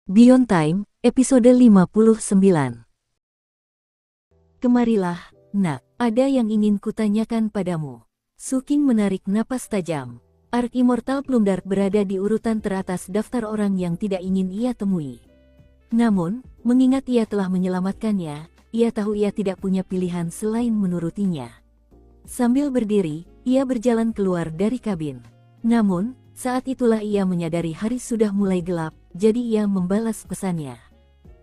Beyond Time, episode 59. Kemarilah, nak, ada yang ingin kutanyakan padamu. Suking menarik napas tajam. Ark Immortal Plumdark berada di urutan teratas daftar orang yang tidak ingin ia temui. Namun, mengingat ia telah menyelamatkannya, ia tahu ia tidak punya pilihan selain menurutinya. Sambil berdiri, ia berjalan keluar dari kabin. Namun, saat itulah ia menyadari hari sudah mulai gelap, jadi ia membalas pesannya.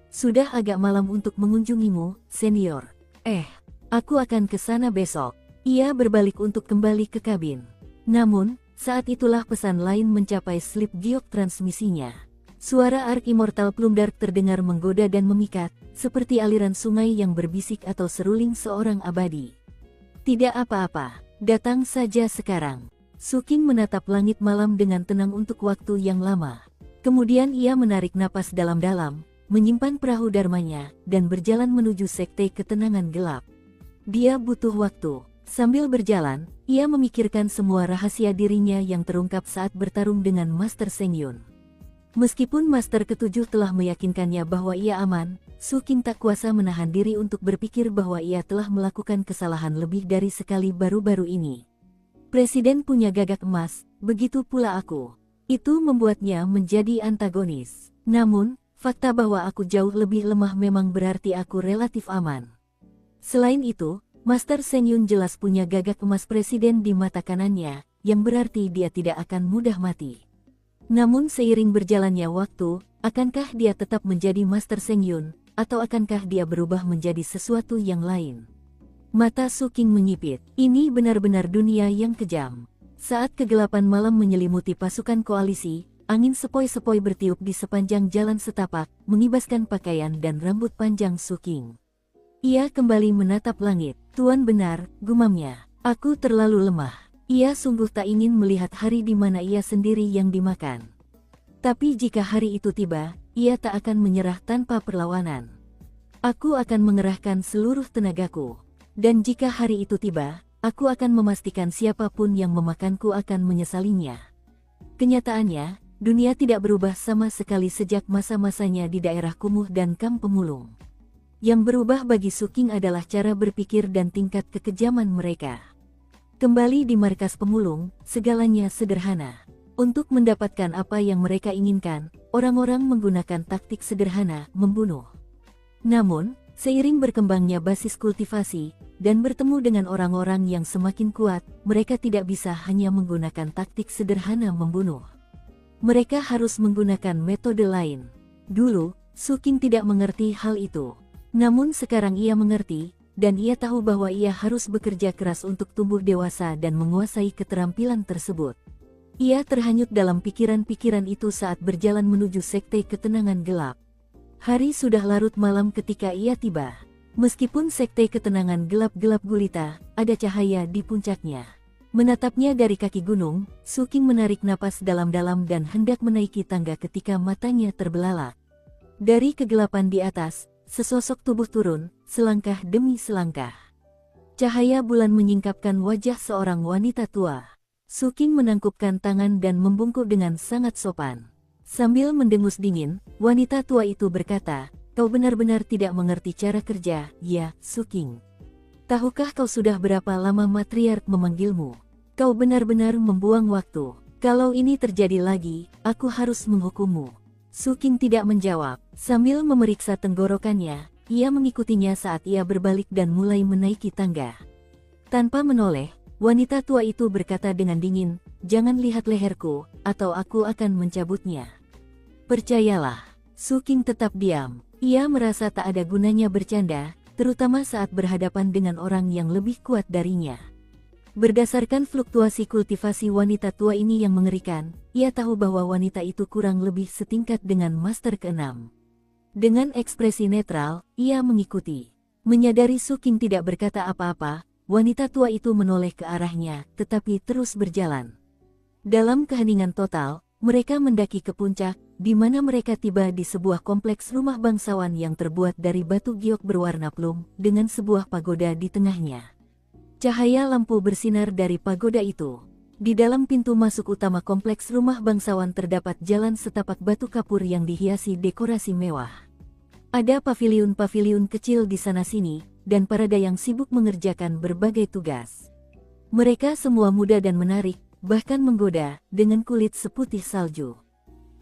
Sudah agak malam untuk mengunjungimu, senior. Aku akan ke sana besok. Ia berbalik untuk kembali ke kabin. Namun, saat itulah pesan lain mencapai slip giok transmisinya. Suara Ark Immortal Plumdark terdengar menggoda dan memikat, seperti aliran sungai yang berbisik atau seruling seorang abadi. Tidak apa-apa, datang saja sekarang. Suking menatap langit malam dengan tenang untuk waktu yang lama. Kemudian ia menarik napas dalam-dalam, menyimpan perahu dharmanya, dan berjalan menuju sekte ketenangan gelap. Dia butuh waktu. Sambil berjalan, ia memikirkan semua rahasia dirinya yang terungkap saat bertarung dengan Master Seng Yun. Meskipun Master Ketujuh telah meyakinkannya bahwa ia aman, Suking tak kuasa menahan diri untuk berpikir bahwa ia telah melakukan kesalahan lebih dari sekali baru-baru ini. Presiden punya gagak emas, begitu pula aku. Itu membuatnya menjadi antagonis. Namun, fakta bahwa aku jauh lebih lemah memang berarti aku relatif aman. Selain itu, Master Seng Yun jelas punya gagak emas presiden di mata kanannya, yang berarti dia tidak akan mudah mati. Namun seiring berjalannya waktu, akankah dia tetap menjadi Master Seng Yun, atau akankah dia berubah menjadi sesuatu yang lain? Mata Suking menyipit. Ini benar-benar dunia yang kejam. Saat kegelapan malam menyelimuti pasukan koalisi, angin sepoi-sepoi bertiup di sepanjang jalan setapak, mengibaskan pakaian dan rambut panjang Suking. Ia kembali menatap langit. Tuan benar, gumamnya. Aku terlalu lemah. Ia sungguh tak ingin melihat hari di mana ia sendiri yang dimakan. Tapi jika hari itu tiba, ia tak akan menyerah tanpa perlawanan. Aku akan mengerahkan seluruh tenagaku. Dan jika hari itu tiba, aku akan memastikan siapapun yang memakanku akan menyesalinya. Kenyataannya, dunia tidak berubah sama sekali sejak masa-masanya di daerah kumuh dan kamp pemulung. Yang berubah bagi Suking adalah cara berpikir dan tingkat kekejaman mereka. Kembali di markas pemulung, segalanya sederhana. Untuk mendapatkan apa yang mereka inginkan, orang-orang menggunakan taktik sederhana, membunuh. Namun, seiring berkembangnya basis kultivasi, dan bertemu dengan orang-orang yang semakin kuat, mereka tidak bisa hanya menggunakan taktik sederhana membunuh. Mereka harus menggunakan metode lain. Dulu, Suking tidak mengerti hal itu. Namun sekarang ia mengerti, dan ia tahu bahwa ia harus bekerja keras untuk tumbuh dewasa dan menguasai keterampilan tersebut. Ia terhanyut dalam pikiran-pikiran itu saat berjalan menuju sekte ketenangan gelap. Hari sudah larut malam ketika ia tiba. Meskipun sekte ketenangan gelap-gelap gulita, ada cahaya di puncaknya. Menatapnya dari kaki gunung, Suking menarik napas dalam-dalam dan hendak menaiki tangga ketika matanya terbelalak. Dari kegelapan di atas, sesosok tubuh turun, selangkah demi selangkah. Cahaya bulan menyingkapkan wajah seorang wanita tua. Suking menangkupkan tangan dan membungkuk dengan sangat sopan. Sambil mendengus dingin, wanita tua itu berkata, "Kau benar-benar tidak mengerti cara kerja, ya, Suking. Tahukah kau sudah berapa lama matriark memanggilmu? Kau benar-benar membuang waktu. Kalau ini terjadi lagi, aku harus menghukummu." Suking tidak menjawab. Sambil memeriksa tenggorokannya, ia mengikutinya saat ia berbalik dan mulai menaiki tangga. Tanpa menoleh, wanita tua itu berkata dengan dingin, "Jangan lihat leherku, atau aku akan mencabutnya." Percayalah. Suking tetap diam. Ia merasa tak ada gunanya bercanda, terutama saat berhadapan dengan orang yang lebih kuat darinya. Berdasarkan fluktuasi kultivasi wanita tua ini yang mengerikan, ia tahu bahwa wanita itu kurang lebih setingkat dengan Master ke-6. Dengan ekspresi netral, ia mengikuti. Menyadari Suking tidak berkata apa-apa, wanita tua itu menoleh ke arahnya, tetapi terus berjalan. Dalam keheningan total, mereka mendaki ke puncak, di mana mereka tiba di sebuah kompleks rumah bangsawan yang terbuat dari batu giok berwarna plum, dengan sebuah pagoda di tengahnya. Cahaya lampu bersinar dari pagoda itu. Di dalam pintu masuk utama kompleks rumah bangsawan terdapat jalan setapak batu kapur yang dihiasi dekorasi mewah. Ada paviliun-paviliun kecil di sana-sini, dan para dayang sibuk mengerjakan berbagai tugas. Mereka semua muda dan menarik, bahkan menggoda, dengan kulit seputih salju.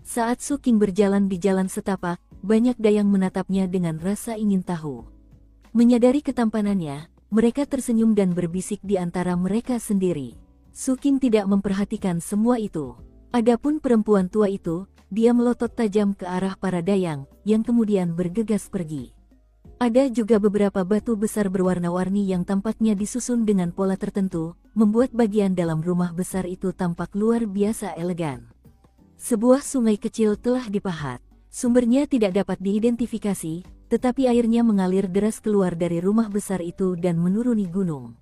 Saat Suking berjalan di jalan setapak, banyak dayang menatapnya dengan rasa ingin tahu. Menyadari ketampanannya, mereka tersenyum dan berbisik di antara mereka sendiri. Suking tidak memperhatikan semua itu. Adapun perempuan tua itu, dia melotot tajam ke arah para dayang, yang kemudian bergegas pergi. Ada juga beberapa batu besar berwarna-warni yang tampaknya disusun dengan pola tertentu, membuat bagian dalam rumah besar itu tampak luar biasa elegan. Sebuah sungai kecil telah dipahat. Sumbernya tidak dapat diidentifikasi, tetapi airnya mengalir deras keluar dari rumah besar itu dan menuruni gunung.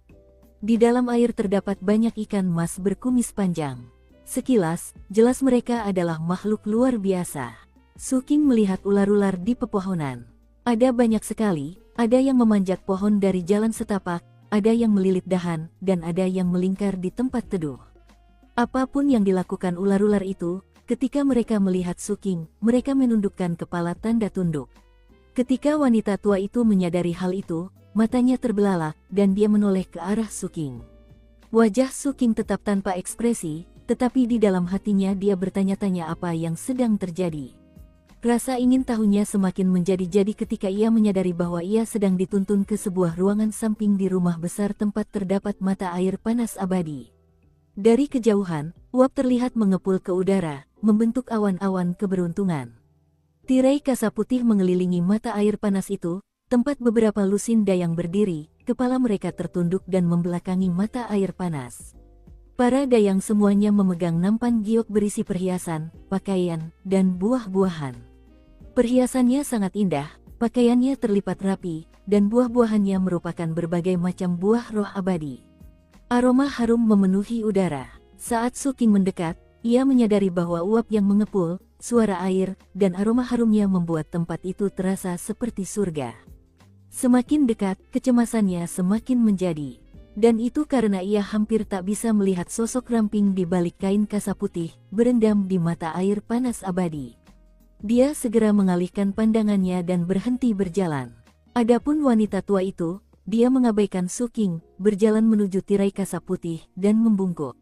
Di dalam air terdapat banyak ikan mas berkumis panjang. Sekilas, jelas mereka adalah makhluk luar biasa. Suking melihat ular-ular di pepohonan. Ada banyak sekali, ada yang memanjat pohon dari jalan setapak, ada yang melilit dahan, dan ada yang melingkar di tempat teduh. Apapun yang dilakukan ular-ular itu, ketika mereka melihat Suking, mereka menundukkan kepala tanda tunduk. Ketika wanita tua itu menyadari hal itu, matanya terbelalak, dan dia menoleh ke arah Suking. Wajah Suking tetap tanpa ekspresi, tetapi di dalam hatinya dia bertanya-tanya apa yang sedang terjadi. Rasa ingin tahunya semakin menjadi-jadi ketika ia menyadari bahwa ia sedang dituntun ke sebuah ruangan samping di rumah besar tempat terdapat mata air panas abadi. Dari kejauhan, uap terlihat mengepul ke udara, membentuk awan-awan keberuntungan. Tirai kasa putih mengelilingi mata air panas itu, tempat beberapa lusin dayang berdiri, kepala mereka tertunduk dan membelakangi mata air panas. Para dayang semuanya memegang nampan giok berisi perhiasan, pakaian, dan buah-buahan. Perhiasannya sangat indah, pakaiannya terlipat rapi, dan buah-buahannya merupakan berbagai macam buah roh abadi. Aroma harum memenuhi udara. Saat Suking mendekat, ia menyadari bahwa uap yang mengepul, suara air, dan aroma harumnya membuat tempat itu terasa seperti surga. Semakin dekat, kecemasannya semakin menjadi. Dan itu karena ia hampir tak bisa melihat sosok ramping di balik kain kasa putih, berendam di mata air panas abadi. Dia segera mengalihkan pandangannya dan berhenti berjalan. Adapun wanita tua itu, dia mengabaikan Suking, berjalan menuju tirai kasa putih, dan membungkuk.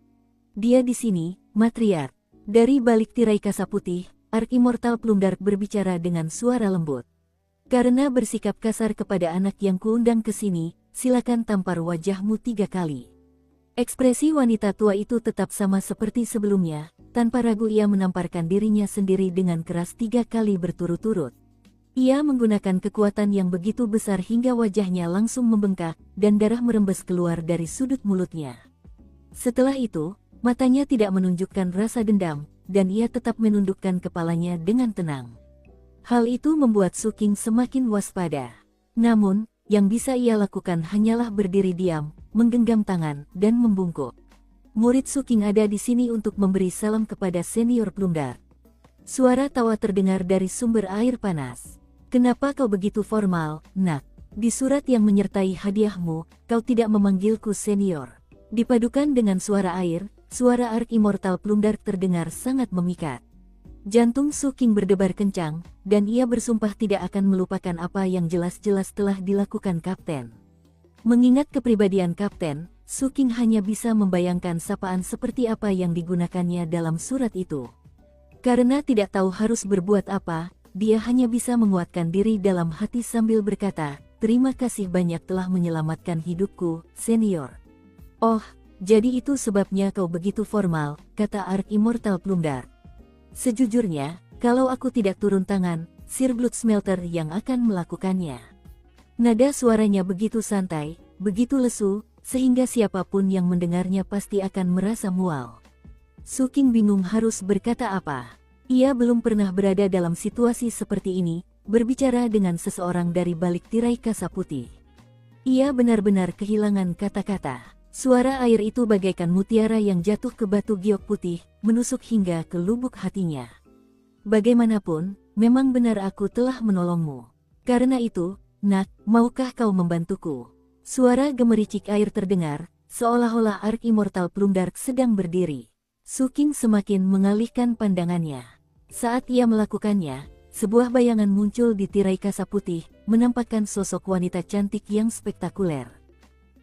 Dia di sini, matriark. Dari balik tirai kasa putih, Ark-Immortal Plumdark berbicara dengan suara lembut. Karena bersikap kasar kepada anak yang kuundang ke sini, silakan tampar wajahmu 3 kali. Ekspresi wanita tua itu tetap sama seperti sebelumnya, tanpa ragu ia menamparkan dirinya sendiri dengan keras 3 kali berturut-turut. Ia menggunakan kekuatan yang begitu besar hingga wajahnya langsung membengkak, dan darah merembes keluar dari sudut mulutnya. Setelah itu, matanya tidak menunjukkan rasa dendam, dan ia tetap menundukkan kepalanya dengan tenang. Hal itu membuat Suking semakin waspada. Namun, yang bisa ia lakukan hanyalah berdiri diam, menggenggam tangan, dan membungkuk. Murid Suking ada di sini untuk memberi salam kepada senior Plumdark. Suara tawa terdengar dari sumber air panas. Kenapa kau begitu formal, nak? Di surat yang menyertai hadiahmu, kau tidak memanggilku senior. Dipadukan dengan suara air, suara Ark-Immortal Plumdark terdengar sangat memikat. Jantung Suking berdebar kencang, dan ia bersumpah tidak akan melupakan apa yang jelas-jelas telah dilakukan Kapten. Mengingat kepribadian Kapten, Suking hanya bisa membayangkan sapaan seperti apa yang digunakannya dalam surat itu. Karena tidak tahu harus berbuat apa, dia hanya bisa menguatkan diri dalam hati sambil berkata, "Terima kasih banyak telah menyelamatkan hidupku, senior." "Oh, jadi itu sebabnya kau begitu formal," kata Ark-Immortal Plumdark. "Sejujurnya, kalau aku tidak turun tangan, Sir Blood Smelter yang akan melakukannya." Nada suaranya begitu santai, begitu lesu, sehingga siapapun yang mendengarnya pasti akan merasa mual. Suking bingung harus berkata apa. Ia belum pernah berada dalam situasi seperti ini, berbicara dengan seseorang dari balik tirai kasa putih. Ia benar-benar kehilangan kata-kata. Suara air itu bagaikan mutiara yang jatuh ke batu giok putih, menusuk hingga ke lubuk hatinya. "Bagaimanapun, memang benar aku telah menolongmu. Karena itu, nak, maukah kau membantuku?" Suara gemericik air terdengar, seolah-olah Ark Immortal Plumdark sedang berdiri. Suking semakin mengalihkan pandangannya. Saat ia melakukannya, sebuah bayangan muncul di tirai kasa putih, menampakkan sosok wanita cantik yang spektakuler.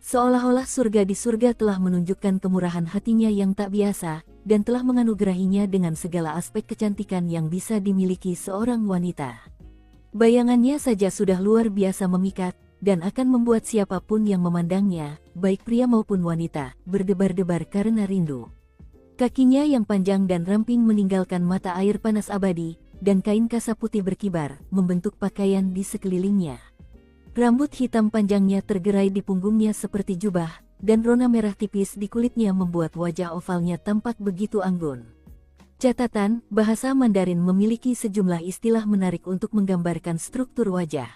Seolah-olah surga di surga telah menunjukkan kemurahan hatinya yang tak biasa, dan telah menganugerahinya dengan segala aspek kecantikan yang bisa dimiliki seorang wanita. Bayangannya saja sudah luar biasa memikat, dan akan membuat siapapun yang memandangnya, baik pria maupun wanita, berdebar-debar karena rindu. Kakinya yang panjang dan ramping meninggalkan mata air panas abadi, dan kain kasa putih berkibar, membentuk pakaian di sekelilingnya. Rambut hitam panjangnya tergerai di punggungnya seperti jubah, dan rona merah tipis di kulitnya membuat wajah ovalnya tampak begitu anggun. Catatan, bahasa Mandarin memiliki sejumlah istilah menarik untuk menggambarkan struktur wajah.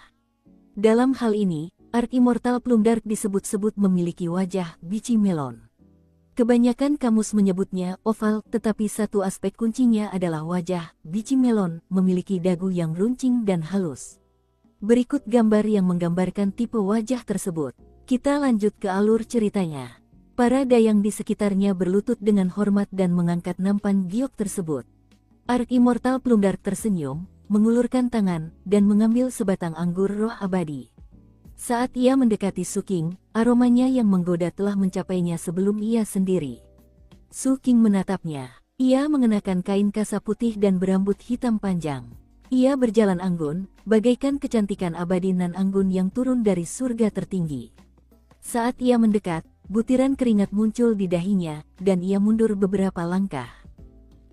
Dalam hal ini, Ark Immortal Plumdark disebut-sebut memiliki wajah biji melon. Kebanyakan kamus menyebutnya oval, tetapi satu aspek kuncinya adalah wajah biji melon memiliki dagu yang runcing dan halus. Berikut gambar yang menggambarkan tipe wajah tersebut. Kita lanjut ke alur ceritanya. Para dayang di sekitarnya berlutut dengan hormat dan mengangkat nampan giok tersebut. Ark Immortal Plumdark tersenyum, mengulurkan tangan, dan mengambil sebatang anggur roh abadi. Saat ia mendekati Suking, aromanya yang menggoda telah mencapainya sebelum ia sendiri. Suking menatapnya. Ia mengenakan kain kasa putih dan berambut hitam panjang. Ia berjalan anggun, bagaikan kecantikan abadi nan anggun yang turun dari surga tertinggi. Saat ia mendekat, butiran keringat muncul di dahinya, dan ia mundur beberapa langkah.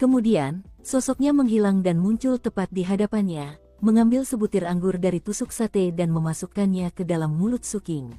Kemudian, sosoknya menghilang dan muncul tepat di hadapannya, mengambil sebutir anggur dari tusuk sate dan memasukkannya ke dalam mulut Suking.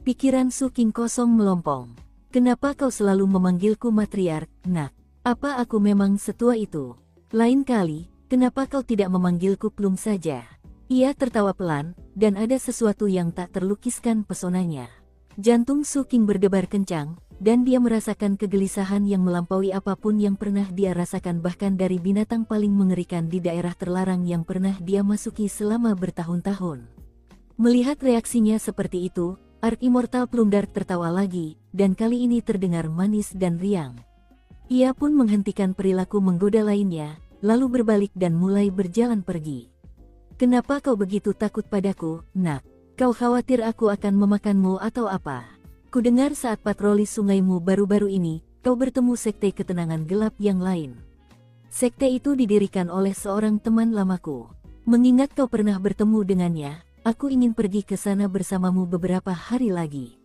Pikiran Suking kosong melompong. Kenapa kau selalu memanggilku matriark, nak? Apa aku memang setua itu? Lain kali, kenapa kau tidak memanggilku Plum saja? Ia tertawa pelan, dan ada sesuatu yang tak terlukiskan pesonanya. Jantung Suking berdebar kencang, dan dia merasakan kegelisahan yang melampaui apapun yang pernah dia rasakan, bahkan dari binatang paling mengerikan di daerah terlarang yang pernah dia masuki selama bertahun-tahun. Melihat reaksinya seperti itu, Ark Immortal Plumdark tertawa lagi, dan kali ini terdengar manis dan riang. Ia pun menghentikan perilaku menggoda lainnya, lalu berbalik dan mulai berjalan pergi. Kenapa kau begitu takut padaku, nak? Kau khawatir aku akan memakanmu atau apa? Kudengar saat patroli sungaimu baru-baru ini, kau bertemu sekte ketenangan gelap yang lain. Sekte itu didirikan oleh seorang teman lamaku. Mengingat kau pernah bertemu dengannya, aku ingin pergi ke sana bersamamu beberapa hari lagi.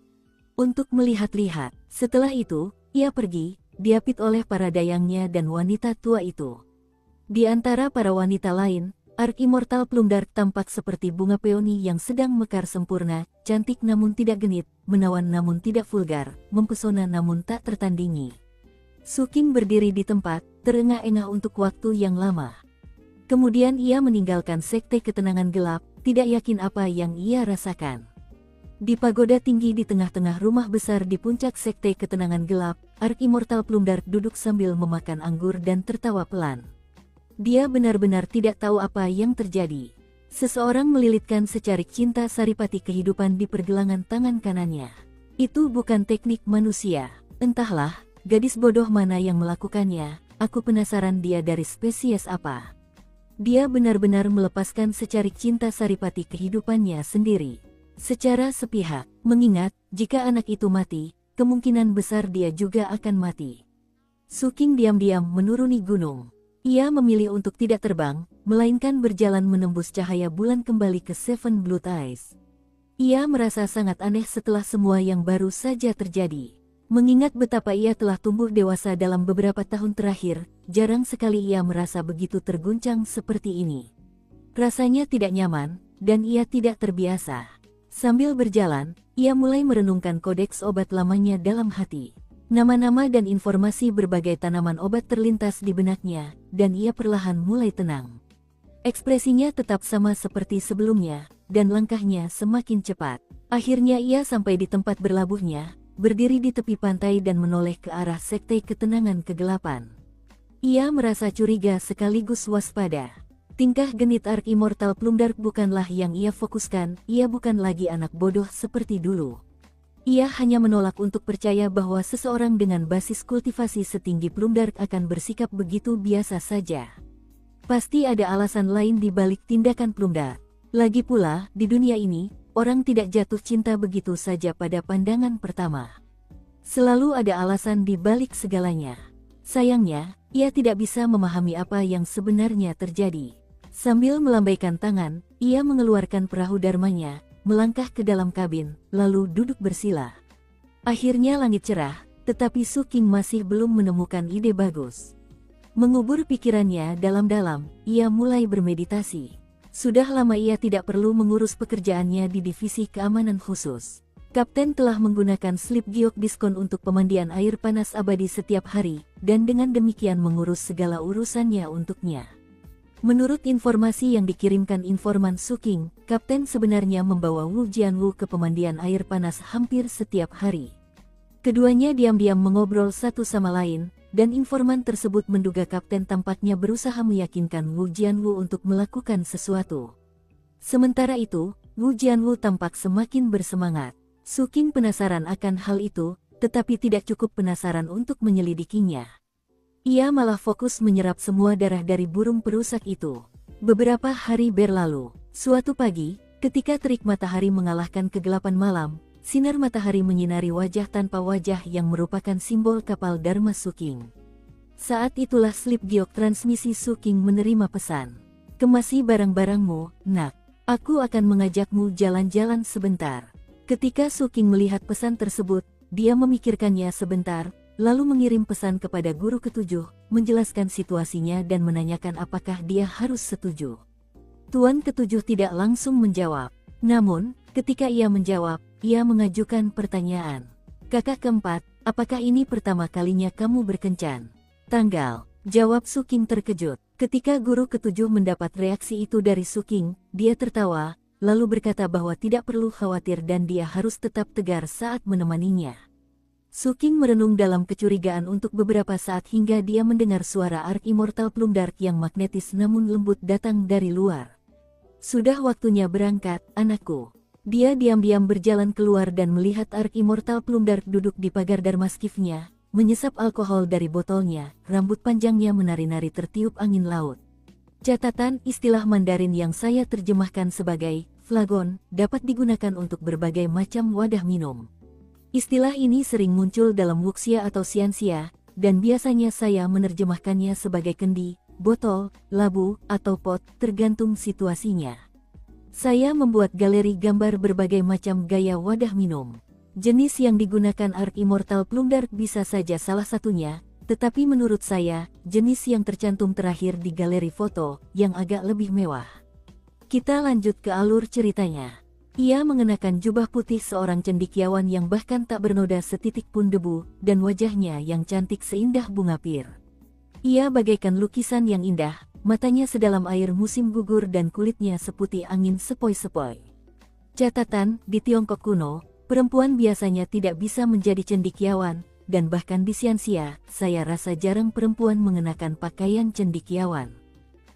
Untuk melihat-lihat. Setelah itu, ia pergi, diapit oleh para dayangnya dan wanita tua itu. Di antara para wanita lain, Ark Immortal Plumdark tampak seperti bunga peoni yang sedang mekar sempurna, cantik namun tidak genit, menawan namun tidak vulgar, mempesona namun tak tertandingi. Suking berdiri di tempat, terengah-engah untuk waktu yang lama. Kemudian ia meninggalkan sekte ketenangan gelap, tidak yakin apa yang ia rasakan. Di pagoda tinggi di tengah-tengah rumah besar di puncak sekte ketenangan gelap, Ark Immortal Plumdark duduk sambil memakan anggur dan tertawa pelan. Dia benar-benar tidak tahu apa yang terjadi. Seseorang melilitkan secarik cinta saripati kehidupan di pergelangan tangan kanannya. Itu bukan teknik manusia. Entahlah, gadis bodoh mana yang melakukannya, aku penasaran dia dari spesies apa. Dia benar-benar melepaskan secarik cinta saripati kehidupannya sendiri. Secara sepihak, mengingat, jika anak itu mati, kemungkinan besar dia juga akan mati. Suking diam-diam menuruni gunung. Ia memilih untuk tidak terbang, melainkan berjalan menembus cahaya bulan kembali ke Seven Blood Eyes. Ia merasa sangat aneh setelah semua yang baru saja terjadi. Mengingat betapa ia telah tumbuh dewasa dalam beberapa tahun terakhir, jarang sekali ia merasa begitu terguncang seperti ini. Rasanya tidak nyaman, dan ia tidak terbiasa. Sambil berjalan, ia mulai merenungkan kodeks obat lamanya dalam hati. Nama-nama dan informasi berbagai tanaman obat terlintas di benaknya, dan ia perlahan mulai tenang. Ekspresinya tetap sama seperti sebelumnya, dan langkahnya semakin cepat. Akhirnya ia sampai di tempat berlabuhnya, berdiri di tepi pantai dan menoleh ke arah sekte ketenangan kegelapan. Ia merasa curiga sekaligus waspada. Tingkah genit Ark Immortal Plumdark bukanlah yang ia fokuskan, ia bukan lagi anak bodoh seperti dulu. Ia hanya menolak untuk percaya bahwa seseorang dengan basis kultivasi setinggi Plumdark akan bersikap begitu biasa saja. Pasti ada alasan lain di balik tindakan Plumdark. Lagi pula, di dunia ini, orang tidak jatuh cinta begitu saja pada pandangan pertama. Selalu ada alasan di balik segalanya. Sayangnya, ia tidak bisa memahami apa yang sebenarnya terjadi. Sambil melambaikan tangan, ia mengeluarkan perahu dharmanya, melangkah ke dalam kabin, lalu duduk bersila. Akhirnya langit cerah, tetapi Su King masih belum menemukan ide bagus. Mengubur pikirannya dalam-dalam, ia mulai bermeditasi. Sudah lama ia tidak perlu mengurus pekerjaannya di divisi keamanan khusus. Kapten telah menggunakan slip giok diskon untuk pemandian air panas abadi setiap hari, dan dengan demikian mengurus segala urusannya untuknya. Menurut informasi yang dikirimkan informan Su King, Kapten sebenarnya membawa Wu Jianwu ke pemandian air panas hampir setiap hari. Keduanya diam-diam mengobrol satu sama lain, dan informan tersebut menduga Kapten tampaknya berusaha meyakinkan Wu Jianwu untuk melakukan sesuatu. Sementara itu, Wu Jianwu tampak semakin bersemangat. Su King penasaran akan hal itu, tetapi tidak cukup penasaran untuk menyelidikinya. Ia malah fokus menyerap semua darah dari burung perusak itu. Beberapa hari berlalu. Suatu pagi, ketika terik matahari mengalahkan kegelapan malam, sinar matahari menyinari wajah tanpa wajah yang merupakan simbol kapal Dharma Su King. Saat itulah slip giok transmisi Su King menerima pesan. "Kemasi barang-barangmu, nak. Aku akan mengajakmu jalan-jalan sebentar." Ketika Su King melihat pesan tersebut, dia memikirkannya sebentar, lalu mengirim pesan kepada guru ketujuh, menjelaskan situasinya dan menanyakan apakah dia harus setuju. Tuan ketujuh tidak langsung menjawab. Namun, ketika ia menjawab, ia mengajukan pertanyaan. "Kakak keempat, apakah ini pertama kalinya kamu berkencan?" "Tanggal," jawab Su King terkejut. Ketika guru ketujuh mendapat reaksi itu dari Su King, dia tertawa, lalu berkata bahwa tidak perlu khawatir dan dia harus tetap tegar saat menemaninya. Su King merenung dalam kecurigaan untuk beberapa saat hingga dia mendengar suara Ark Immortal Plumdark yang magnetis namun lembut datang dari luar. "Sudah waktunya berangkat, anakku." Dia diam-diam berjalan keluar dan melihat Ark Immortal Plumdark duduk di pagar Dharmaskifnya, menyesap alkohol dari botolnya, rambut panjangnya menari-nari tertiup angin laut. Catatan, istilah Mandarin yang saya terjemahkan sebagai flagon dapat digunakan untuk berbagai macam wadah minum. Istilah ini sering muncul dalam wuxia atau xianxia, dan biasanya saya menerjemahkannya sebagai kendi, botol, labu, atau pot, tergantung situasinya. Saya membuat galeri gambar berbagai macam gaya wadah minum. Jenis yang digunakan Ark Immortal Plumdark bisa saja salah satunya, tetapi menurut saya, jenis yang tercantum terakhir di galeri foto, yang agak lebih mewah. Kita lanjut ke alur ceritanya. Ia mengenakan jubah putih seorang cendekiawan yang bahkan tak bernoda setitik pun debu, dan wajahnya yang cantik seindah bunga pir. Ia bagaikan lukisan yang indah, matanya sedalam air musim gugur dan kulitnya seputih angin sepoi-sepoi. Catatan, di Tiongkok kuno, perempuan biasanya tidak bisa menjadi cendekiawan, dan bahkan di Xianxia, saya rasa jarang perempuan mengenakan pakaian cendekiawan.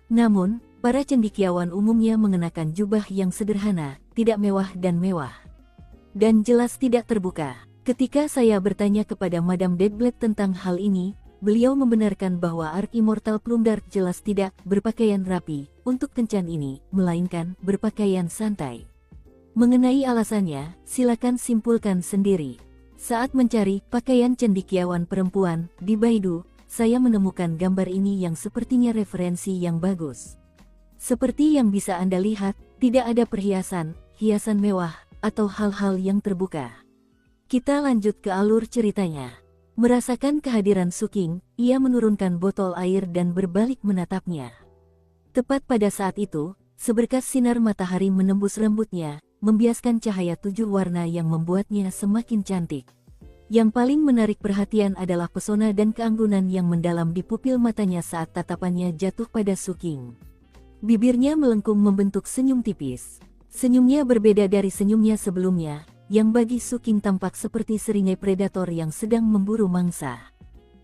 Namun, para cendekiawan umumnya mengenakan jubah yang sederhana, tidak mewah dan mewah. Dan jelas tidak terbuka. Ketika saya bertanya kepada Madame Deadblade tentang hal ini, beliau membenarkan bahwa Ark Immortal Plumdark jelas tidak berpakaian rapi untuk kencan ini, melainkan berpakaian santai. Mengenai alasannya, silakan simpulkan sendiri. Saat mencari pakaian cendekiawan perempuan di Baidu, saya menemukan gambar ini yang sepertinya referensi yang bagus. Seperti yang bisa Anda lihat, tidak ada perhiasan, hiasan mewah, atau hal-hal yang terbuka. Kita lanjut ke alur ceritanya. Merasakan kehadiran Su King, ia menurunkan botol air dan berbalik menatapnya. Tepat pada saat itu, seberkas sinar matahari menembus rambutnya, membiaskan cahaya 7 warna yang membuatnya semakin cantik. Yang paling menarik perhatian adalah pesona dan keanggunan yang mendalam di pupil matanya saat tatapannya jatuh pada Su King. Bibirnya melengkung membentuk senyum tipis. Senyumnya berbeda dari senyumnya sebelumnya, yang bagi Su King tampak seperti seringai predator yang sedang memburu mangsa.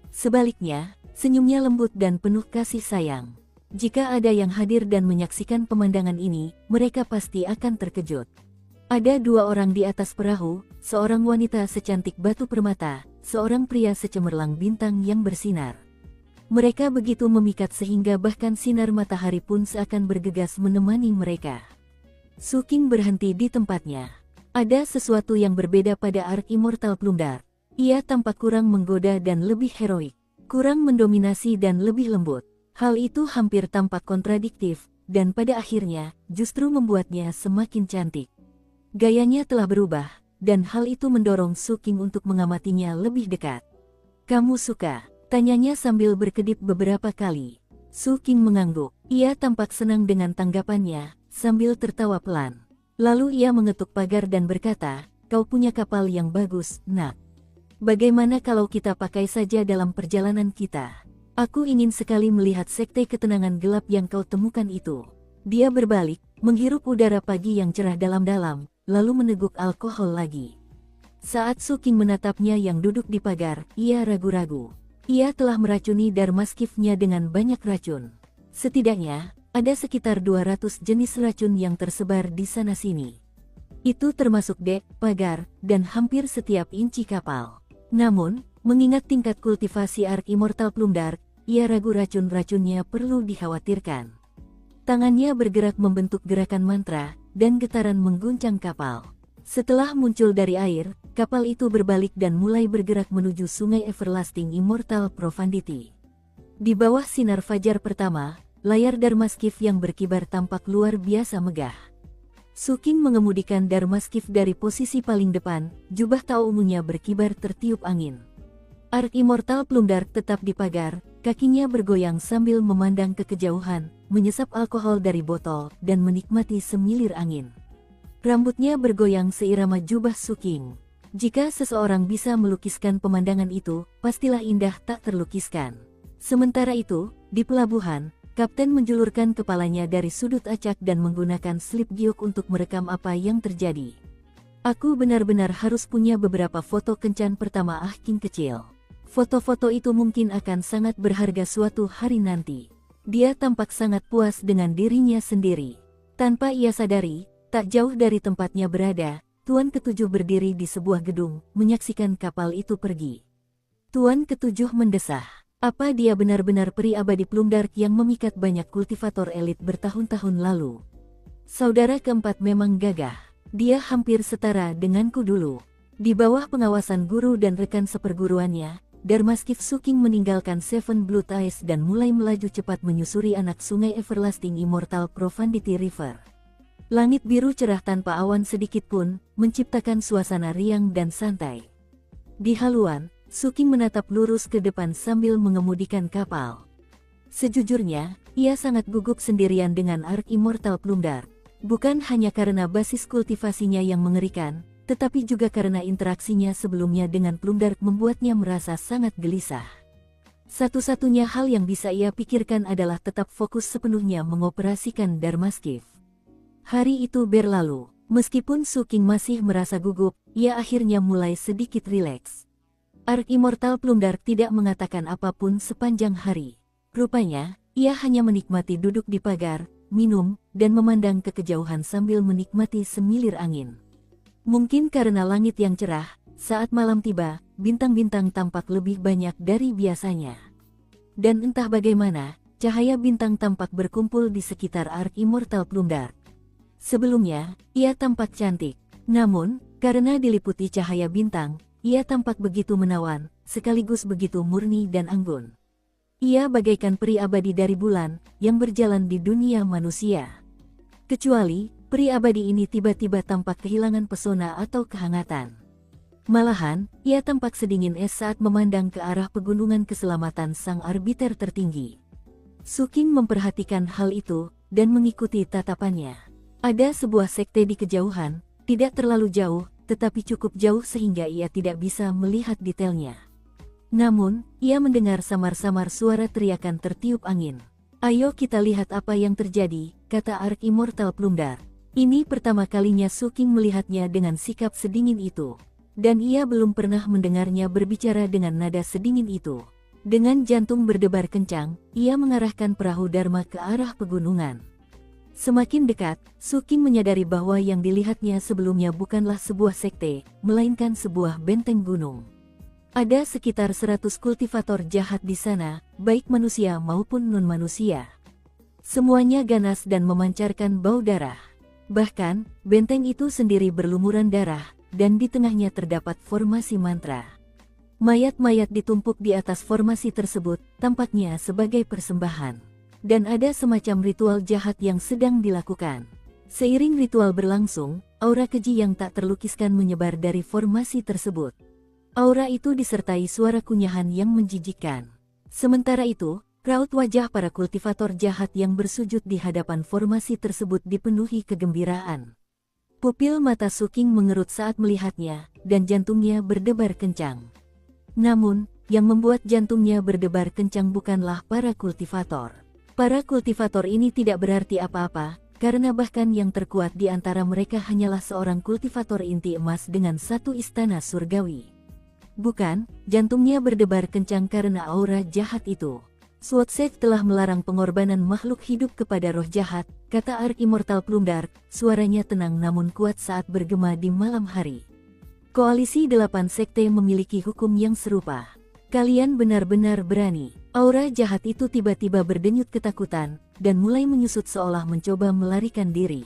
Sebaliknya, senyumnya lembut dan penuh kasih sayang. Jika ada yang hadir dan menyaksikan pemandangan ini, mereka pasti akan terkejut. Ada dua orang di atas perahu, seorang wanita secantik batu permata, seorang pria secemerlang bintang yang bersinar. Mereka begitu memikat sehingga bahkan sinar matahari pun seakan bergegas menemani mereka. Su King berhenti di tempatnya. Ada sesuatu yang berbeda pada Ark Immortal Plum-Dark. Ia tampak kurang menggoda dan lebih heroik, kurang mendominasi dan lebih lembut. Hal itu hampir tampak kontradiktif, dan pada akhirnya justru membuatnya semakin cantik. Gayanya telah berubah, dan hal itu mendorong Su King untuk mengamatinya lebih dekat. "Kamu suka?" tanyanya sambil berkedip beberapa kali. Su King mengangguk. Ia tampak senang dengan tanggapannya, sambil tertawa pelan. Lalu ia mengetuk pagar dan berkata, "Kau punya kapal yang bagus, Nak. Bagaimana kalau kita pakai saja dalam perjalanan kita? Aku ingin sekali melihat sekte ketenangan gelap yang kau temukan itu." Dia berbalik, menghirup udara pagi yang cerah dalam-dalam, lalu meneguk alkohol lagi. Saat Su King menatapnya yang duduk di pagar, ia ragu-ragu. Ia telah meracuni Dharmaskif-nya dengan banyak racun. Setidaknya, ada sekitar 200 jenis racun yang tersebar di sana-sini. Itu termasuk dek, pagar, dan hampir setiap inci kapal. Namun, mengingat tingkat kultivasi Ark Immortal Plum-Dark, ia ragu racun-racunnya perlu dikhawatirkan. Tangannya bergerak membentuk gerakan mantra, dan getaran mengguncang kapal. Setelah muncul dari air, kapal itu berbalik dan mulai bergerak menuju sungai Everlasting Immortal Profundity. Di bawah sinar fajar pertama, layar Dharmaskif yang berkibar tampak luar biasa megah. Su King mengemudikan Dharmaskif dari posisi paling depan, jubah tao ungunya berkibar tertiup angin. Ark Immortal Plum-Dark tetap di pagar, kakinya bergoyang sambil memandang ke kejauhan, menyesap alkohol dari botol, dan menikmati semilir angin. Rambutnya bergoyang seirama jubah Su King. Jika seseorang bisa melukiskan pemandangan itu, pastilah indah tak terlukiskan. Sementara itu, di pelabuhan, Kapten menjulurkan kepalanya dari sudut acak dan menggunakan slip giok untuk merekam apa yang terjadi. "Aku benar-benar harus punya beberapa foto kencan pertama Ah King kecil. Foto-foto itu mungkin akan sangat berharga suatu hari nanti." Dia tampak sangat puas dengan dirinya sendiri. Tanpa ia sadari, tak jauh dari tempatnya berada, Tuan Ketujuh berdiri di sebuah gedung, menyaksikan kapal itu pergi. Tuan Ketujuh mendesah. Apa dia benar-benar peri abadi Plum-Dark yang memikat banyak kultivator elit bertahun-tahun lalu? Saudara keempat memang gagah. Dia hampir setara denganku dulu. Di bawah pengawasan guru dan rekan seperguruannya, Dharmaskif Su King meninggalkan Seven Blood Eyes dan mulai melaju cepat menyusuri anak sungai Everlasting Immortal Profundity River. Langit biru cerah tanpa awan sedikit pun, menciptakan suasana riang dan santai. Di haluan, Su King menatap lurus ke depan sambil mengemudikan kapal. Sejujurnya, ia sangat gugup sendirian dengan Ark Immortal Plum-Dark. Bukan hanya karena basis kultivasinya yang mengerikan, tetapi juga karena interaksinya sebelumnya dengan Plum-Dark membuatnya merasa sangat gelisah. Satu-satunya hal yang bisa ia pikirkan adalah tetap fokus sepenuhnya mengoperasikan Dharmaskif. Hari itu berlalu. Meskipun Su King masih merasa gugup, ia akhirnya mulai sedikit rileks. Ark Immortal Plum-Dark tidak mengatakan apapun sepanjang hari. Rupanya, ia hanya menikmati duduk di pagar, minum, dan memandang ke kejauhan sambil menikmati semilir angin. Mungkin karena langit yang cerah, saat malam tiba, bintang-bintang tampak lebih banyak dari biasanya. Dan entah bagaimana, cahaya bintang tampak berkumpul di sekitar Ark Immortal Plum-Dark. Sebelumnya, ia tampak cantik. Namun, karena diliputi cahaya bintang, ia tampak begitu menawan, sekaligus begitu murni dan anggun. Ia bagaikan peri abadi dari bulan, yang berjalan di dunia manusia. Kecuali, peri abadi ini tiba-tiba tampak kehilangan pesona atau kehangatan. Malahan, ia tampak sedingin es saat memandang ke arah pegunungan keselamatan sang arbiter tertinggi. Su King memperhatikan hal itu, dan mengikuti tatapannya. Ada sebuah sekte di kejauhan, tidak terlalu jauh, tetapi cukup jauh sehingga ia tidak bisa melihat detailnya. Namun, ia mendengar samar-samar suara teriakan tertiup angin. "Ayo kita lihat apa yang terjadi," kata Ark Immortal Plum-Dark. Ini pertama kalinya Su King melihatnya dengan sikap sedingin itu. Dan ia belum pernah mendengarnya berbicara dengan nada sedingin itu. Dengan jantung berdebar kencang, ia mengarahkan perahu Dharma ke arah pegunungan. Semakin dekat, Su Qing menyadari bahwa yang dilihatnya sebelumnya bukanlah sebuah sekte, melainkan sebuah benteng gunung. Ada sekitar 100 kultivator jahat di sana, baik manusia maupun non-manusia. Semuanya ganas dan memancarkan bau darah. Bahkan, benteng itu sendiri berlumuran darah, dan di tengahnya terdapat formasi mantra. Mayat-mayat ditumpuk di atas formasi tersebut, tampaknya sebagai persembahan. Dan ada semacam ritual jahat yang sedang dilakukan. Seiring ritual berlangsung, aura keji yang tak terlukiskan menyebar dari formasi tersebut. Aura itu disertai suara kunyahan yang menjijikkan. Sementara itu, raut wajah para kultivator jahat yang bersujud di hadapan formasi tersebut dipenuhi kegembiraan. Pupil mata Su Qing mengerut saat melihatnya, dan jantungnya berdebar kencang. Namun, yang membuat jantungnya berdebar kencang bukanlah para kultivator. Para kultivator ini tidak berarti apa-apa, karena bahkan yang terkuat di antara mereka hanyalah seorang kultivator inti emas dengan satu istana surgawi. Bukan, jantungnya berdebar kencang karena aura jahat itu. Swatsek telah melarang pengorbanan makhluk hidup kepada roh jahat, kata Ark-Immortal Plumdark, suaranya tenang namun kuat saat bergema di malam hari. Koalisi 8 sekte memiliki hukum yang serupa. Kalian benar-benar berani. Aura jahat itu tiba-tiba berdenyut ketakutan, dan mulai menyusut seolah mencoba melarikan diri.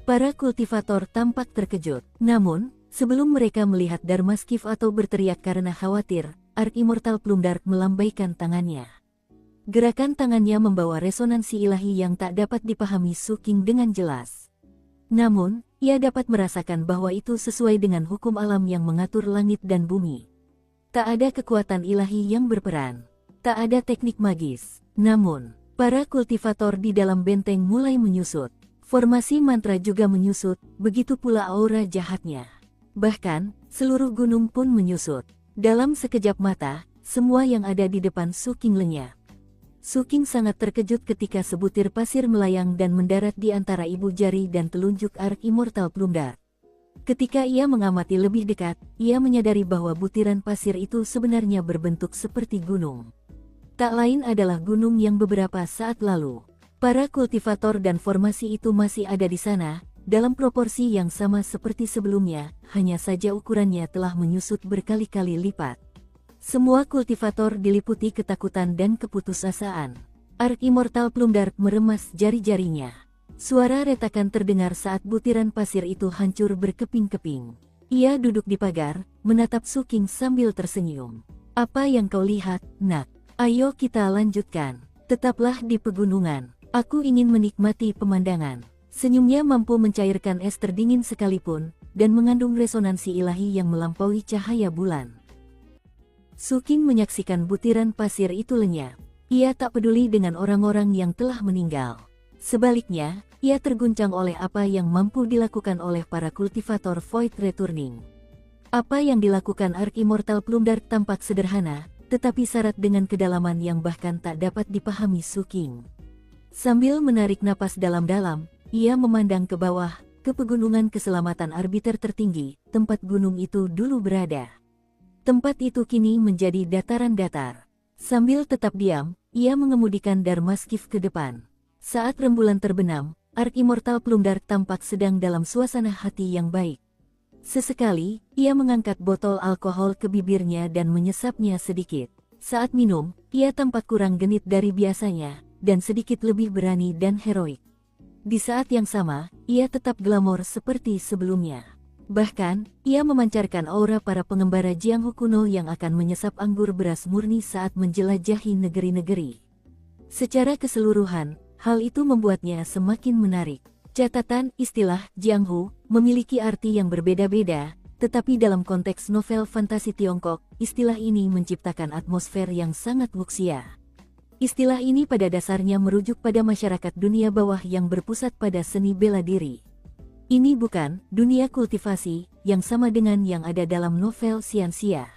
Para kultivator tampak terkejut. Namun, sebelum mereka melihat Dharmaskif atau berteriak karena khawatir, Ark-Immortal Plumdark melambaikan tangannya. Gerakan tangannya membawa resonansi ilahi yang tak dapat dipahami Su Qing dengan jelas. Namun, ia dapat merasakan bahwa itu sesuai dengan hukum alam yang mengatur langit dan bumi. Tak ada kekuatan ilahi yang berperan. Tak ada teknik magis. Namun, para kultivator di dalam benteng mulai menyusut. Formasi mantra juga menyusut, begitu pula aura jahatnya. Bahkan, seluruh gunung pun menyusut. Dalam sekejap mata, semua yang ada di depan Su Qing lenyap. Su Qing sangat terkejut ketika sebutir pasir melayang dan mendarat di antara ibu jari dan telunjuk Ark-Immortal Plumdark. Ketika ia mengamati lebih dekat, ia menyadari bahwa butiran pasir itu sebenarnya berbentuk seperti gunung. Tak lain adalah gunung yang beberapa saat lalu. Para kultivator dan formasi itu masih ada di sana, dalam proporsi yang sama seperti sebelumnya, hanya saja ukurannya telah menyusut berkali-kali lipat. Semua kultivator diliputi ketakutan dan keputusasaan. Ark-Immortal Plumdark meremas jari-jarinya. Suara retakan terdengar saat butiran pasir itu hancur berkeping-keping. Ia duduk di pagar, menatap Su Qing sambil tersenyum. Apa yang kau lihat, nak? Ayo kita lanjutkan. Tetaplah di pegunungan. Aku ingin menikmati pemandangan. Senyumnya mampu mencairkan es terdingin sekalipun, dan mengandung resonansi ilahi yang melampaui cahaya bulan. Su Qing menyaksikan butiran pasir itu lenyap. Ia tak peduli dengan orang-orang yang telah meninggal. Sebaliknya, ia terguncang oleh apa yang mampu dilakukan oleh para kultivator Void Returning. Apa yang dilakukan Ark-Immortal Plumdark tampak sederhana, tetapi syarat dengan kedalaman yang bahkan tak dapat dipahami Su Qing. Sambil menarik napas dalam-dalam, ia memandang ke bawah, ke pegunungan keselamatan arbiter tertinggi, tempat gunung itu dulu berada. Tempat itu kini menjadi dataran datar. Sambil tetap diam, ia mengemudikan Dharmaskif ke depan. Saat rembulan terbenam, Ark-Immortal Plumdark tampak sedang dalam suasana hati yang baik. Sesekali, ia mengangkat botol alkohol ke bibirnya dan menyesapnya sedikit. Saat minum, ia tampak kurang genit dari biasanya, dan sedikit lebih berani dan heroik. Di saat yang sama, ia tetap glamor seperti sebelumnya. Bahkan, ia memancarkan aura para pengembara Jianghu kuno yang akan menyesap anggur beras murni saat menjelajahi negeri-negeri. Secara keseluruhan, hal itu membuatnya semakin menarik. Catatan, istilah Jianghu memiliki arti yang berbeda-beda, tetapi dalam konteks novel fantasi Tiongkok, istilah ini menciptakan atmosfer yang sangat wuxia. Istilah ini pada dasarnya merujuk pada masyarakat dunia bawah yang berpusat pada seni bela diri. Ini bukan dunia kultivasi yang sama dengan yang ada dalam novel Xianxia.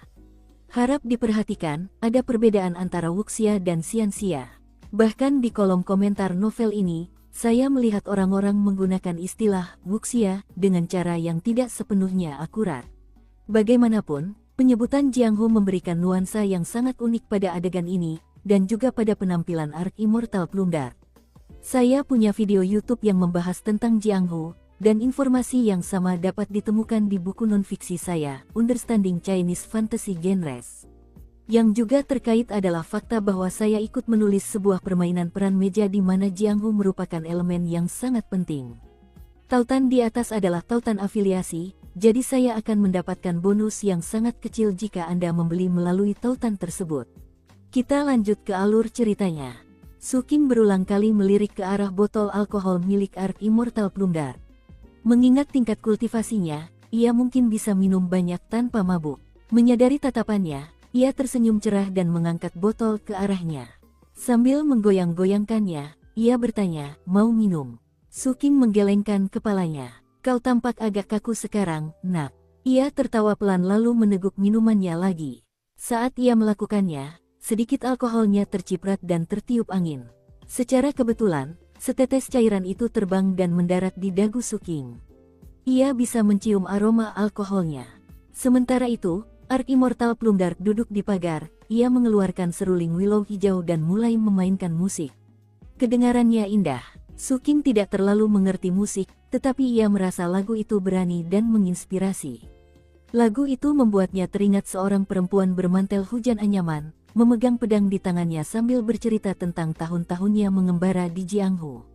Harap diperhatikan, ada perbedaan antara wuxia dan Xianxia. Bahkan di kolom komentar novel ini, saya melihat orang-orang menggunakan istilah wuxia dengan cara yang tidak sepenuhnya akurat. Bagaimanapun, penyebutan Jianghu memberikan nuansa yang sangat unik pada adegan ini, dan juga pada penampilan Ark-Immortal Plumdark. Saya punya video YouTube yang membahas tentang Jiang Hu, dan informasi yang sama dapat ditemukan di buku non-fiksi saya, Understanding Chinese Fantasy Genres. Yang juga terkait adalah fakta bahwa saya ikut menulis sebuah permainan peran meja di mana Jiang Hu merupakan elemen yang sangat penting. Tautan di atas adalah tautan afiliasi, jadi saya akan mendapatkan bonus yang sangat kecil jika Anda membeli melalui tautan tersebut. Kita lanjut ke alur ceritanya. Su King berulang kali melirik ke arah botol alkohol milik Ark Immortal Plum-Dark. Mengingat tingkat kultivasinya, ia mungkin bisa minum banyak tanpa mabuk. Menyadari tatapannya, ia tersenyum cerah dan mengangkat botol ke arahnya. Sambil menggoyang-goyangkannya, ia bertanya, "Mau minum?" Su King menggelengkan kepalanya. "Kau tampak agak kaku sekarang, nak." Ia tertawa pelan lalu meneguk minumannya lagi. Saat ia melakukannya, sedikit alkoholnya terciprat dan tertiup angin. Secara kebetulan, setetes cairan itu terbang dan mendarat di dagu Su King. Ia bisa mencium aroma alkoholnya. Sementara itu, Ark Immortal Plum-Dark duduk di pagar, ia mengeluarkan seruling willow hijau dan mulai memainkan musik. Kedengarannya indah. Su King tidak terlalu mengerti musik, tetapi ia merasa lagu itu berani dan menginspirasi. Lagu itu membuatnya teringat seorang perempuan bermantel hujan anyaman, memegang pedang di tangannya sambil bercerita tentang tahun-tahunnya mengembara di Jianghu.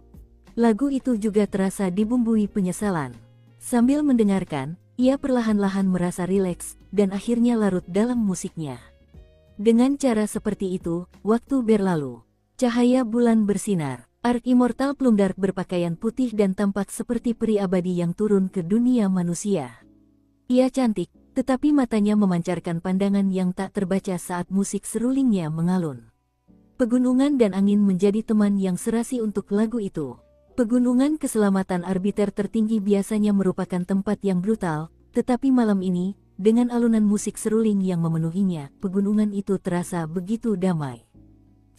Lagu itu juga terasa dibumbui penyesalan. Sambil mendengarkan, ia perlahan-lahan merasa rileks, dan akhirnya larut dalam musiknya. Dengan cara seperti itu, waktu berlalu. Cahaya bulan bersinar. Ark Immortal Plum-Dark berpakaian putih dan tampak seperti peri abadi yang turun ke dunia manusia. Ia cantik, tetapi matanya memancarkan pandangan yang tak terbaca saat musik serulingnya mengalun. Pegunungan dan angin menjadi teman yang serasi untuk lagu itu. Pegunungan keselamatan arbiter tertinggi biasanya merupakan tempat yang brutal, tetapi malam ini, dengan alunan musik seruling yang memenuhinya, pegunungan itu terasa begitu damai.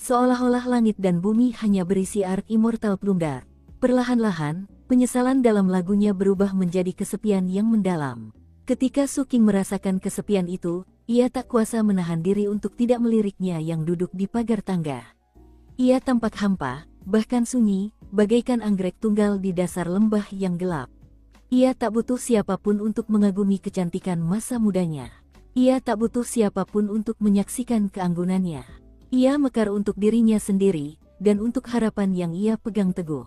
Seolah-olah langit dan bumi hanya berisi Ark Immortal Plum-Dark. Perlahan-lahan, penyesalan dalam lagunya berubah menjadi kesepian yang mendalam. Ketika Su King merasakan kesepian itu, ia tak kuasa menahan diri untuk tidak meliriknya yang duduk di pagar tangga. Ia tampak hampa, bahkan sunyi, bagaikan anggrek tunggal di dasar lembah yang gelap. Ia tak butuh siapapun untuk mengagumi kecantikan masa mudanya. Ia tak butuh siapapun untuk menyaksikan keanggunannya. Ia mekar untuk dirinya sendiri, dan untuk harapan yang ia pegang teguh.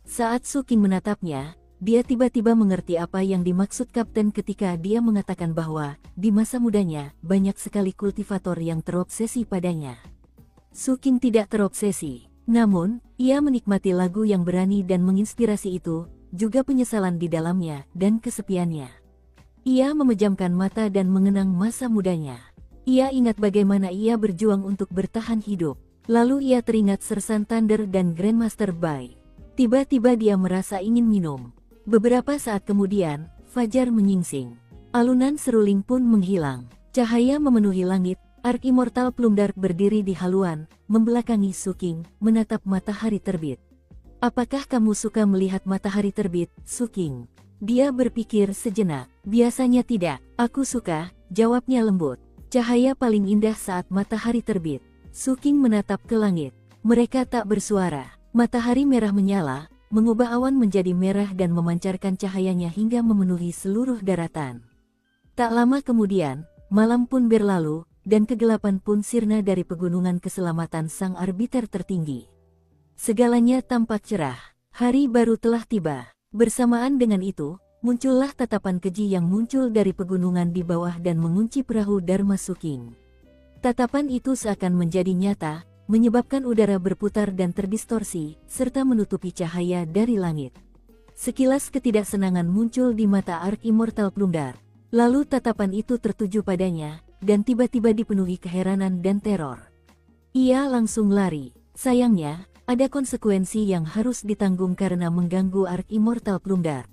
Saat Su King menatapnya, dia tiba-tiba mengerti apa yang dimaksud Kapten ketika dia mengatakan bahwa, di masa mudanya, banyak sekali kultivator yang terobsesi padanya. Su King tidak terobsesi, namun, ia menikmati lagu yang berani dan menginspirasi itu, juga penyesalan di dalamnya, dan kesepiannya. Ia memejamkan mata dan mengenang masa mudanya. Ia ingat bagaimana ia berjuang untuk bertahan hidup. Lalu ia teringat Sersan Thunder dan Grandmaster Bai. Tiba-tiba dia merasa ingin minum. Beberapa saat kemudian, fajar menyingsing. Alunan seruling pun menghilang. Cahaya memenuhi langit. Ark Immortal Plum-Dark berdiri di haluan, membelakangi Su King, menatap matahari terbit. "Apakah kamu suka melihat matahari terbit, Su King?" Dia berpikir sejenak. "Biasanya tidak, aku suka," jawabnya lembut. "Cahaya paling indah saat matahari terbit." Su King menatap ke langit. Mereka tak bersuara. Matahari merah menyala, mengubah awan menjadi merah dan memancarkan cahayanya hingga memenuhi seluruh daratan. Tak lama kemudian, malam pun berlalu, dan kegelapan pun sirna dari pegunungan keselamatan sang arbiter tertinggi. Segalanya tampak cerah. Hari baru telah tiba. Bersamaan dengan itu, muncullah tatapan keji yang muncul dari pegunungan di bawah dan mengunci perahu Dharma Su King. Tatapan itu seakan menjadi nyata, menyebabkan udara berputar dan terdistorsi, serta menutupi cahaya dari langit. Sekilas ketidaksenangan muncul di mata Ark Immortal Plum-Dark. Lalu tatapan itu tertuju padanya, dan tiba-tiba dipenuhi keheranan dan teror. Ia langsung lari. Sayangnya, ada konsekuensi yang harus ditanggung karena mengganggu Ark Immortal Plum-Dark.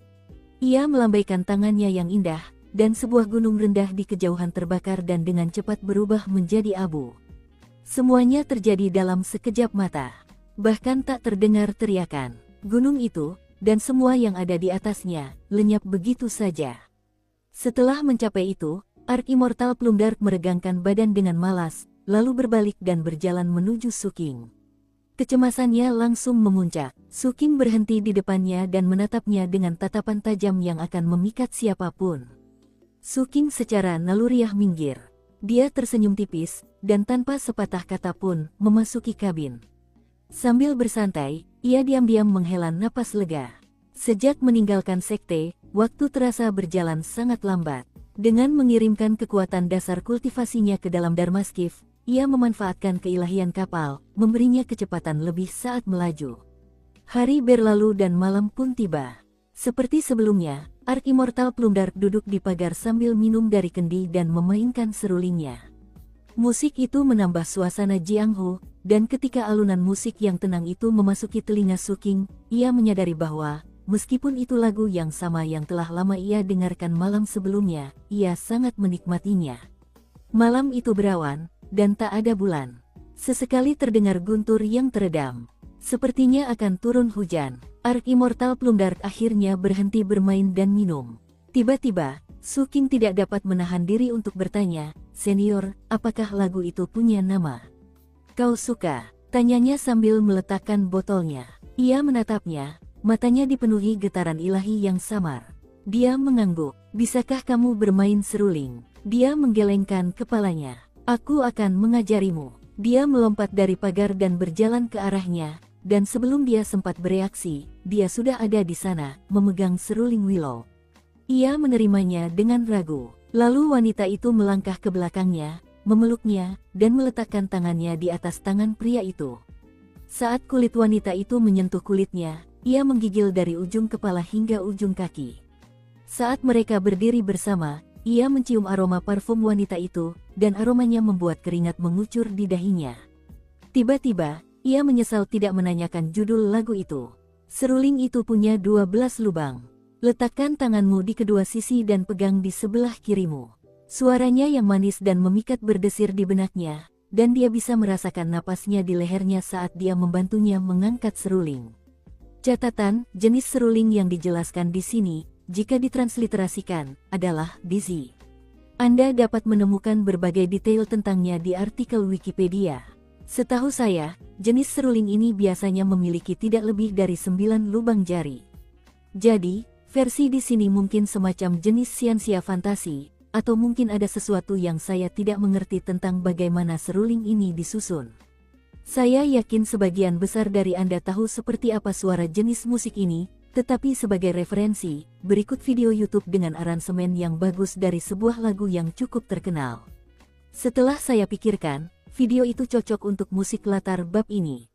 Ia melambaikan tangannya yang indah, dan sebuah gunung rendah di kejauhan terbakar dan dengan cepat berubah menjadi abu. Semuanya terjadi dalam sekejap mata. Bahkan tak terdengar teriakan. Gunung itu, dan semua yang ada di atasnya, lenyap begitu saja. Setelah mencapai itu, Ark Immortal Plum-Dark meregangkan badan dengan malas, lalu berbalik dan berjalan menuju Su King. Kecemasannya langsung memuncak. Suking berhenti di depannya dan menatapnya dengan tatapan tajam yang akan memikat siapapun. Suking secara naluriah minggir. Dia tersenyum tipis, dan tanpa sepatah kata pun, memasuki kabin. Sambil bersantai, ia diam-diam menghela napas lega. Sejak meninggalkan sekte, waktu terasa berjalan sangat lambat. Dengan mengirimkan kekuatan dasar kultivasinya ke dalam Dharmaskiff, ia memanfaatkan keilahian kapal, memberinya kecepatan lebih saat melaju. Hari berlalu dan malam pun tiba. Seperti sebelumnya, Ark Immortal Plumdark duduk di pagar sambil minum dari kendi dan memainkan serulingnya. Musik itu menambah suasana Jianghu, dan ketika alunan musik yang tenang itu memasuki telinga Suking, ia menyadari bahwa, meskipun itu lagu yang sama yang telah lama ia dengarkan malam sebelumnya, ia sangat menikmatinya. Malam itu berawan, dan tak ada bulan. Sesekali terdengar guntur yang teredam. Sepertinya akan turun hujan. Ark Immortal Plumdark akhirnya berhenti bermain dan minum. Tiba-tiba, Suking tidak dapat menahan diri untuk bertanya, "Senior, apakah lagu itu punya nama?" "Kau suka?" tanyanya sambil meletakkan botolnya. Ia menatapnya, matanya dipenuhi getaran ilahi yang samar. Dia mengangguk. "Bisakah kamu bermain seruling?" Dia menggelengkan kepalanya. "Aku akan mengajarimu." Dia melompat dari pagar dan berjalan ke arahnya, dan sebelum dia sempat bereaksi, dia sudah ada di sana, memegang seruling Willow. Ia menerimanya dengan ragu. Lalu wanita itu melangkah ke belakangnya, memeluknya, dan meletakkan tangannya di atas tangan pria itu. Saat kulit wanita itu menyentuh kulitnya, ia menggigil dari ujung kepala hingga ujung kaki. Saat mereka berdiri bersama, ia mencium aroma parfum wanita itu, dan aromanya membuat keringat mengucur di dahinya. Tiba-tiba, ia menyesal tidak menanyakan judul lagu itu. Seruling itu punya 12 lubang. Letakkan tanganmu di kedua sisi dan pegang di sebelah kirimu. Suaranya yang manis dan memikat berdesir di benaknya, dan dia bisa merasakan napasnya di lehernya saat dia membantunya mengangkat seruling. Catatan, jenis seruling yang dijelaskan di sini, jika ditransliterasikan, adalah dizzy. Anda dapat menemukan berbagai detail tentangnya di artikel Wikipedia. Setahu saya, jenis seruling ini biasanya memiliki tidak lebih dari 9 lubang jari. Jadi, versi di sini mungkin semacam jenis siansia fantasi, atau mungkin ada sesuatu yang saya tidak mengerti tentang bagaimana seruling ini disusun. Saya yakin sebagian besar dari Anda tahu seperti apa suara jenis musik ini, tetapi sebagai referensi, berikut video YouTube dengan aransemen yang bagus dari sebuah lagu yang cukup terkenal. Setelah saya pikirkan, video itu cocok untuk musik latar bab ini.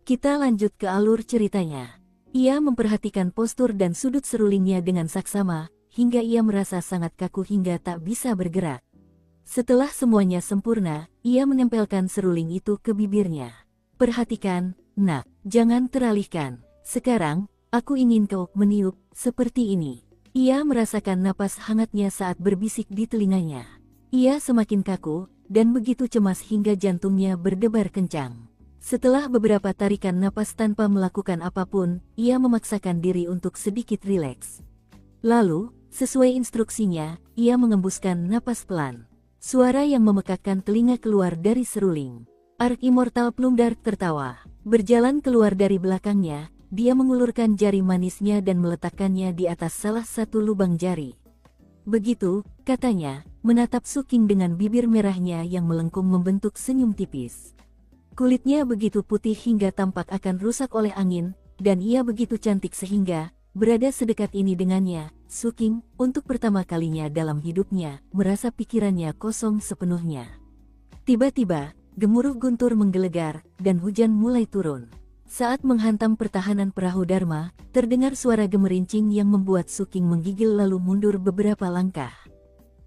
Kita lanjut ke alur ceritanya. Ia memperhatikan postur dan sudut serulingnya dengan saksama, hingga ia merasa sangat kaku hingga tak bisa bergerak. Setelah semuanya sempurna, ia menempelkan seruling itu ke bibirnya. "Perhatikan, nak, jangan teralihkan. Sekarang, aku ingin kau meniup seperti ini." Ia merasakan napas hangatnya saat berbisik di telinganya. Ia semakin kaku, dan begitu cemas hingga jantungnya berdebar kencang. Setelah beberapa tarikan napas tanpa melakukan apapun, ia memaksakan diri untuk sedikit rileks. Lalu, sesuai instruksinya, ia mengembuskan napas pelan. Suara yang memekakkan telinga keluar dari seruling. Ark Immortal Plumdark tertawa. Berjalan keluar dari belakangnya, dia mengulurkan jari manisnya dan meletakkannya di atas salah satu lubang jari. "Begitu," katanya, menatap Suking dengan bibir merahnya yang melengkung membentuk senyum tipis. Kulitnya begitu putih hingga tampak akan rusak oleh angin, dan ia begitu cantik sehingga, berada sedekat ini dengannya, Suking, untuk pertama kalinya dalam hidupnya, merasa pikirannya kosong sepenuhnya. Tiba-tiba, gemuruh guntur menggelegar, dan hujan mulai turun. Saat menghantam pertahanan perahu Dharma, terdengar suara gemerincing yang membuat Suking menggigil lalu mundur beberapa langkah.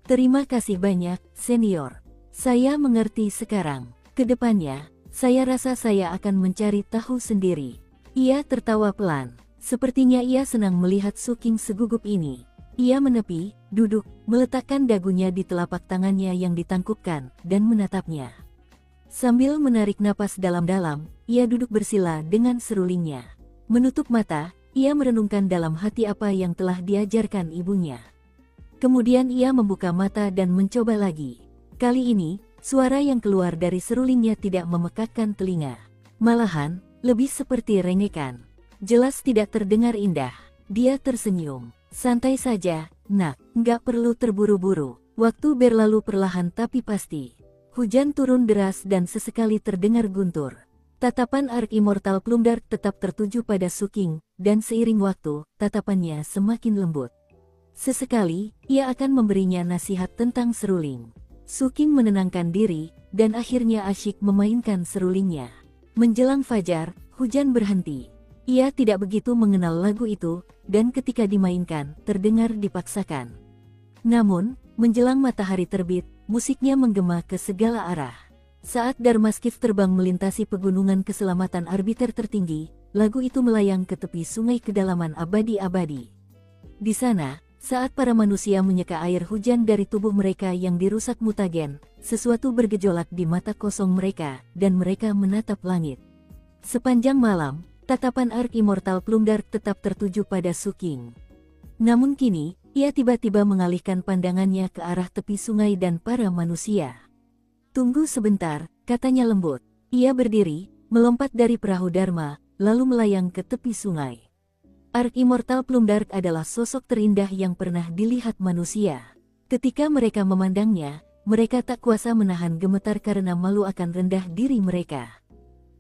"Terima kasih banyak, senior. Saya mengerti sekarang. Kedepannya, saya rasa saya akan mencari tahu sendiri." Ia tertawa pelan. Sepertinya ia senang melihat Suking segugup ini. Ia menepi, duduk, meletakkan dagunya di telapak tangannya yang ditangkupkan, dan menatapnya. Sambil menarik napas dalam-dalam, ia duduk bersila dengan serulingnya. Menutup mata, ia merenungkan dalam hati apa yang telah diajarkan ibunya. Kemudian ia membuka mata dan mencoba lagi. Kali ini, suara yang keluar dari serulingnya tidak memekakkan telinga. Malahan, lebih seperti rengekan. Jelas tidak terdengar indah. Dia tersenyum. Santai saja, nak, nggak perlu terburu-buru. Waktu berlalu perlahan tapi pasti. Hujan turun deras dan sesekali terdengar guntur. Tatapan Ark Immortal Plumdark tetap tertuju pada Suking, dan seiring waktu, tatapannya semakin lembut. Sesekali, ia akan memberinya nasihat tentang seruling. Suking menenangkan diri, dan akhirnya asyik memainkan serulingnya. Menjelang fajar, hujan berhenti. Ia tidak begitu mengenal lagu itu, dan ketika dimainkan, terdengar dipaksakan. Namun, menjelang matahari terbit, musiknya menggema ke segala arah. Saat Dharmaskiff terbang melintasi pegunungan keselamatan arbiter tertinggi, lagu itu melayang ke tepi sungai kedalaman abadi-abadi. Di sana, saat para manusia menyeka air hujan dari tubuh mereka yang dirusak mutagen, sesuatu bergejolak di mata kosong mereka, dan mereka menatap langit. Sepanjang malam, tatapan Ark Immortal Plumdark tetap tertuju pada Suking. Namun kini, ia tiba-tiba mengalihkan pandangannya ke arah tepi sungai dan para manusia. "Tunggu sebentar," katanya lembut. Ia berdiri, melompat dari perahu Dharma, lalu melayang ke tepi sungai. Ark Immortal Plumdark adalah sosok terindah yang pernah dilihat manusia. Ketika mereka memandangnya, mereka tak kuasa menahan gemetar karena malu akan rendah diri mereka.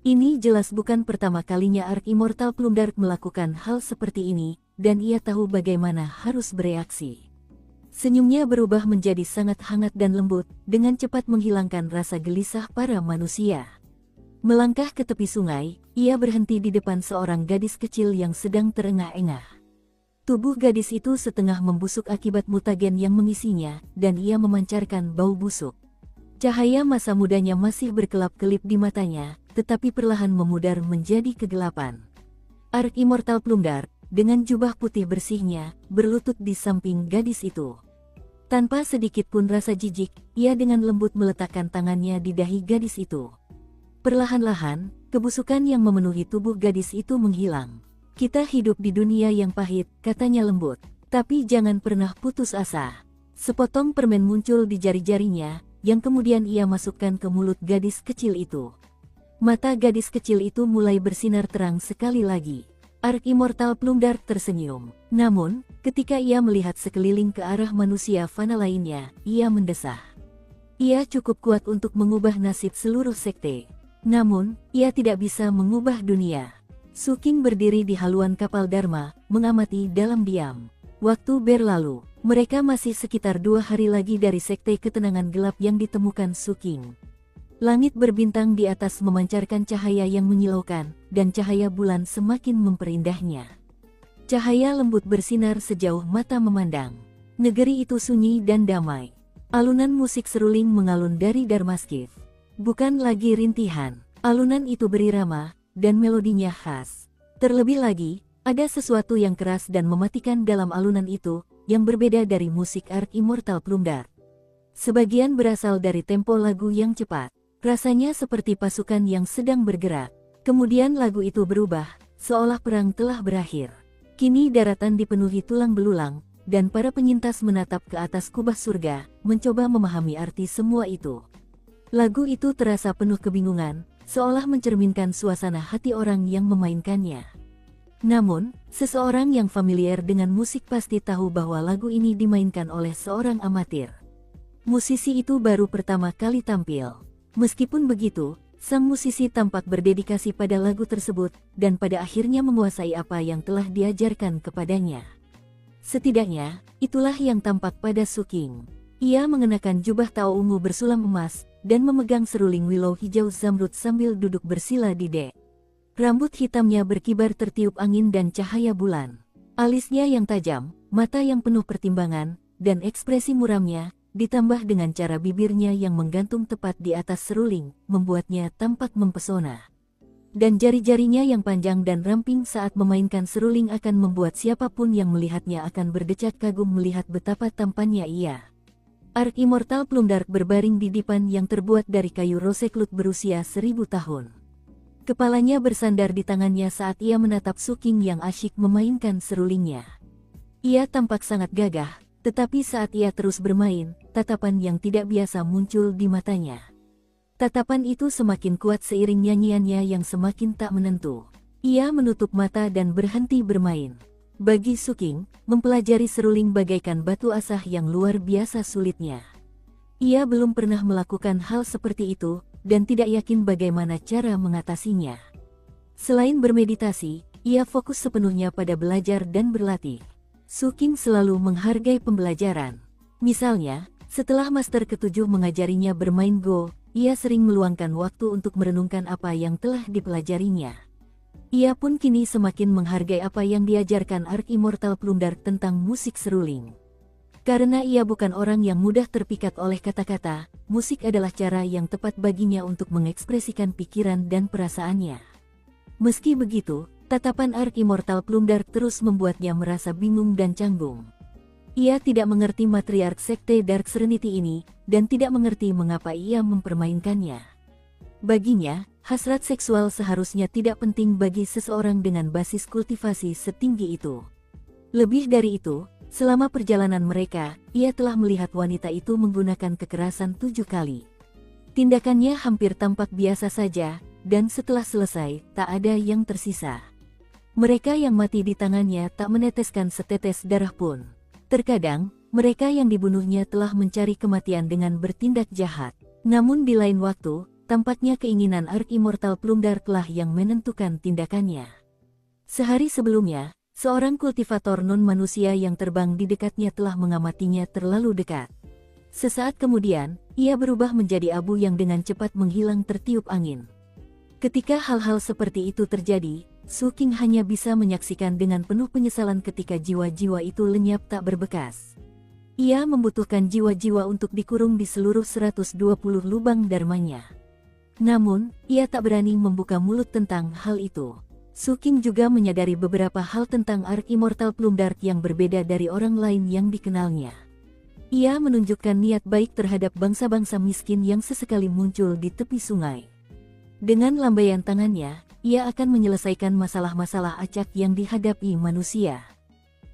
Ini jelas bukan pertama kalinya Ark Immortal Plumdark melakukan hal seperti ini, dan ia tahu bagaimana harus bereaksi. Senyumnya berubah menjadi sangat hangat dan lembut, dengan cepat menghilangkan rasa gelisah para manusia. Melangkah ke tepi sungai, ia berhenti di depan seorang gadis kecil yang sedang terengah-engah. Tubuh gadis itu setengah membusuk akibat mutagen yang mengisinya, dan ia memancarkan bau busuk. Cahaya masa mudanya masih berkelap-kelip di matanya, tetapi perlahan memudar menjadi kegelapan. Ark Immortal Plumdark, dengan jubah putih bersihnya, berlutut di samping gadis itu. Tanpa sedikit pun rasa jijik, ia dengan lembut meletakkan tangannya di dahi gadis itu. Perlahan-lahan, kebusukan yang memenuhi tubuh gadis itu menghilang. "Kita hidup di dunia yang pahit," katanya lembut. "Tapi jangan pernah putus asa." Sepotong permen muncul di jari-jarinya, yang kemudian ia masukkan ke mulut gadis kecil itu. Mata gadis kecil itu mulai bersinar terang sekali lagi. Ark Immortal Plumdark tersenyum. Namun, ketika ia melihat sekeliling ke arah manusia fana lainnya, ia mendesah. Ia cukup kuat untuk mengubah nasib seluruh sekte. Namun, ia tidak bisa mengubah dunia. Suking berdiri di haluan kapal Dharma, mengamati dalam diam. Waktu berlalu, mereka masih sekitar 2 hari lagi dari sekte ketenangan gelap yang ditemukan Suking. Langit berbintang di atas memancarkan cahaya yang menyilaukan, dan cahaya bulan semakin memperindahnya. Cahaya lembut bersinar sejauh mata memandang. Negeri itu sunyi dan damai. Alunan musik seruling mengalun dari Dharmaskiff. Bukan lagi rintihan, alunan itu berirama, dan melodinya khas. Terlebih lagi, ada sesuatu yang keras dan mematikan dalam alunan itu, yang berbeda dari musik Ark Immortal Plumdark. Sebagian berasal dari tempo lagu yang cepat. Rasanya seperti pasukan yang sedang bergerak. Kemudian lagu itu berubah, seolah perang telah berakhir. Kini daratan dipenuhi tulang belulang, dan para penyintas menatap ke atas kubah surga, mencoba memahami arti semua itu. Lagu itu terasa penuh kebingungan, seolah mencerminkan suasana hati orang yang memainkannya. Namun, seseorang yang familiar dengan musik pasti tahu bahwa lagu ini dimainkan oleh seorang amatir. Musisi itu baru pertama kali tampil. Meskipun begitu, sang musisi tampak berdedikasi pada lagu tersebut, dan pada akhirnya menguasai apa yang telah diajarkan kepadanya. Setidaknya, itulah yang tampak pada Suking. Ia mengenakan jubah tao ungu bersulam emas, dan memegang seruling willow hijau zamrud sambil duduk bersila di dek. Rambut hitamnya berkibar tertiup angin dan cahaya bulan. Alisnya yang tajam, mata yang penuh pertimbangan, dan ekspresi muramnya, ditambah dengan cara bibirnya yang menggantung tepat di atas seruling, membuatnya tampak mempesona. Dan jari-jarinya yang panjang dan ramping saat memainkan seruling akan membuat siapapun yang melihatnya akan berdecak kagum melihat betapa tampannya ia. Ark Immortal Plumdark berbaring di dipan yang terbuat dari kayu roseklut berusia 1000 tahun. Kepalanya bersandar di tangannya saat ia menatap Suking yang asyik memainkan serulingnya. Ia tampak sangat gagah, tetapi saat ia terus bermain, tatapan yang tidak biasa muncul di matanya. Tatapan itu semakin kuat seiring nyanyiannya yang semakin tak menentu. Ia menutup mata dan berhenti bermain. Bagi Suking, mempelajari seruling bagaikan batu asah yang luar biasa sulitnya. Ia belum pernah melakukan hal seperti itu, dan tidak yakin bagaimana cara mengatasinya. Selain bermeditasi, ia fokus sepenuhnya pada belajar dan berlatih. Suking selalu menghargai pembelajaran. Misalnya, setelah Master Ketujuh mengajarinya bermain Go, ia sering meluangkan waktu untuk merenungkan apa yang telah dipelajarinya. Ia pun kini semakin menghargai apa yang diajarkan Ark Immortal Plumdark tentang musik seruling. Karena ia bukan orang yang mudah terpikat oleh kata-kata, musik adalah cara yang tepat baginya untuk mengekspresikan pikiran dan perasaannya. Meski begitu, tatapan Ark Immortal Plumdark terus membuatnya merasa bingung dan canggung. Ia tidak mengerti matriark sekte Dark Serenity ini, dan tidak mengerti mengapa ia mempermainkannya. Baginya, hasrat seksual seharusnya tidak penting bagi seseorang dengan basis kultivasi setinggi itu. Lebih dari itu, selama perjalanan mereka, ia telah melihat wanita itu menggunakan kekerasan 7 kali. Tindakannya hampir tampak biasa saja, dan setelah selesai, tak ada yang tersisa. Mereka yang mati di tangannya tak meneteskan setetes darah pun. Terkadang, mereka yang dibunuhnya telah mencari kematian dengan bertindak jahat. Namun di lain waktu, tampaknya keinginan Ark Immortal Plumdark lah yang menentukan tindakannya. Sehari sebelumnya, seorang kultivator non-manusia yang terbang di dekatnya telah mengamatinya terlalu dekat. Sesaat kemudian, ia berubah menjadi abu yang dengan cepat menghilang tertiup angin. Ketika hal-hal seperti itu terjadi, Suking hanya bisa menyaksikan dengan penuh penyesalan ketika jiwa-jiwa itu lenyap tak berbekas. Ia membutuhkan jiwa-jiwa untuk dikurung di seluruh 120 lubang dharmanya. Namun, ia tak berani membuka mulut tentang hal itu. Suking juga menyadari beberapa hal tentang Ark Immortal Plumdark yang berbeda dari orang lain yang dikenalnya. Ia menunjukkan niat baik terhadap bangsa-bangsa miskin yang sesekali muncul di tepi sungai. Dengan lambaian tangannya, ia akan menyelesaikan masalah-masalah acak yang dihadapi manusia.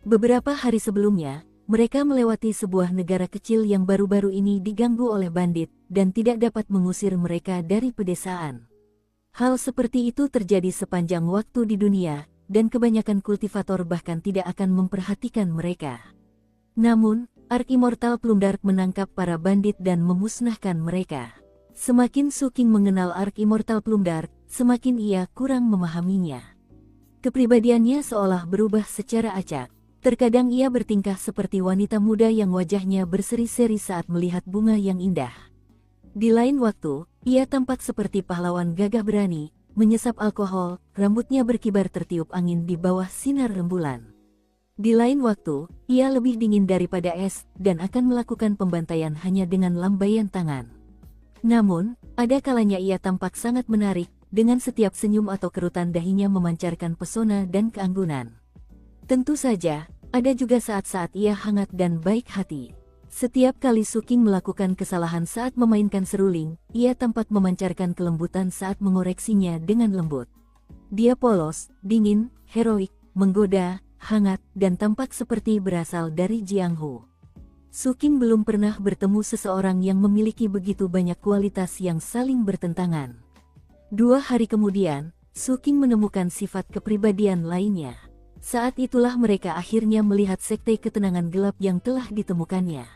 Beberapa hari sebelumnya, mereka melewati sebuah negara kecil yang baru-baru ini diganggu oleh bandit, dan tidak dapat mengusir mereka dari pedesaan. Hal seperti itu terjadi sepanjang waktu di dunia, dan kebanyakan kultivator bahkan tidak akan memperhatikan mereka. Namun, Ark Immortal Plumdark menangkap para bandit dan memusnahkan mereka. Semakin Suking mengenal Ark Immortal Plumdark, semakin ia kurang memahaminya. Kepribadiannya seolah berubah secara acak. Terkadang ia bertingkah seperti wanita muda yang wajahnya berseri-seri saat melihat bunga yang indah. Di lain waktu, ia tampak seperti pahlawan gagah berani, menyesap alkohol, rambutnya berkibar tertiup angin di bawah sinar rembulan. Di lain waktu, ia lebih dingin daripada es, dan akan melakukan pembantaian hanya dengan lambaian tangan. Namun, ada kalanya ia tampak sangat menarik, dengan setiap senyum atau kerutan dahinya memancarkan pesona dan keanggunan. Tentu saja, ada juga saat-saat ia hangat dan baik hati. Setiap kali Suking melakukan kesalahan saat memainkan seruling, ia tampak memancarkan kelembutan saat mengoreksinya dengan lembut. Dia polos, dingin, heroik, menggoda, hangat, dan tampak seperti berasal dari Jianghu. Suking belum pernah bertemu seseorang yang memiliki begitu banyak kualitas yang saling bertentangan. 2 hari kemudian, Suking menemukan sifat kepribadian lainnya. Saat itulah mereka akhirnya melihat sekte ketenangan gelap yang telah ditemukannya.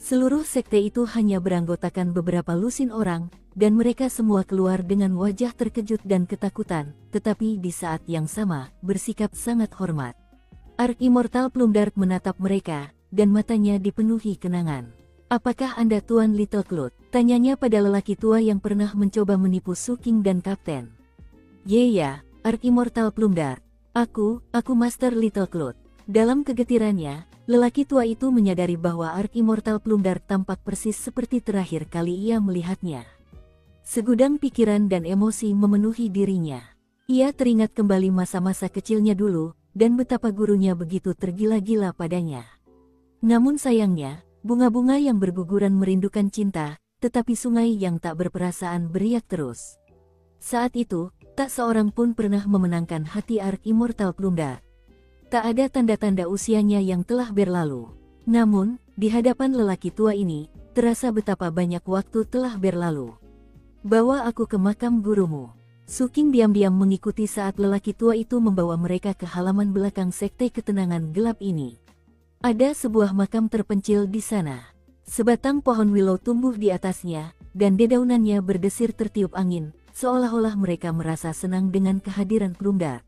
Seluruh sekte itu hanya beranggotakan beberapa lusin orang, dan mereka semua keluar dengan wajah terkejut dan ketakutan, tetapi di saat yang sama, bersikap sangat hormat. Ark Immortal Plumdark menatap mereka, dan matanya dipenuhi kenangan. "Apakah Anda Tuan Little Cloud?" tanyanya pada lelaki tua yang pernah mencoba menipu Suking dan Kapten. "Ya, Ark Immortal Plumdark. Aku Master Little Cloud." Dalam kegetirannya, lelaki tua itu menyadari bahwa Ark Immortal Plumdark tampak persis seperti terakhir kali ia melihatnya. Segudang pikiran dan emosi memenuhi dirinya. Ia teringat kembali masa-masa kecilnya dulu, dan betapa gurunya begitu tergila-gila padanya. Namun sayangnya, bunga-bunga yang berguguran merindukan cinta, tetapi sungai yang tak berperasaan beriak terus. Saat itu, tak seorang pun pernah memenangkan hati Ark Immortal Plumdark. Tak ada tanda-tanda usianya yang telah berlalu. Namun, di hadapan lelaki tua ini, terasa betapa banyak waktu telah berlalu. bawa aku ke makam gurumu. Suking diam-diam mengikuti saat lelaki tua itu membawa mereka ke halaman belakang sekte ketenangan gelap ini. Ada sebuah makam terpencil di sana. Sebatang pohon willow tumbuh di atasnya, dan dedaunannya berdesir tertiup angin, seolah-olah mereka merasa senang dengan kehadiran Plumdark.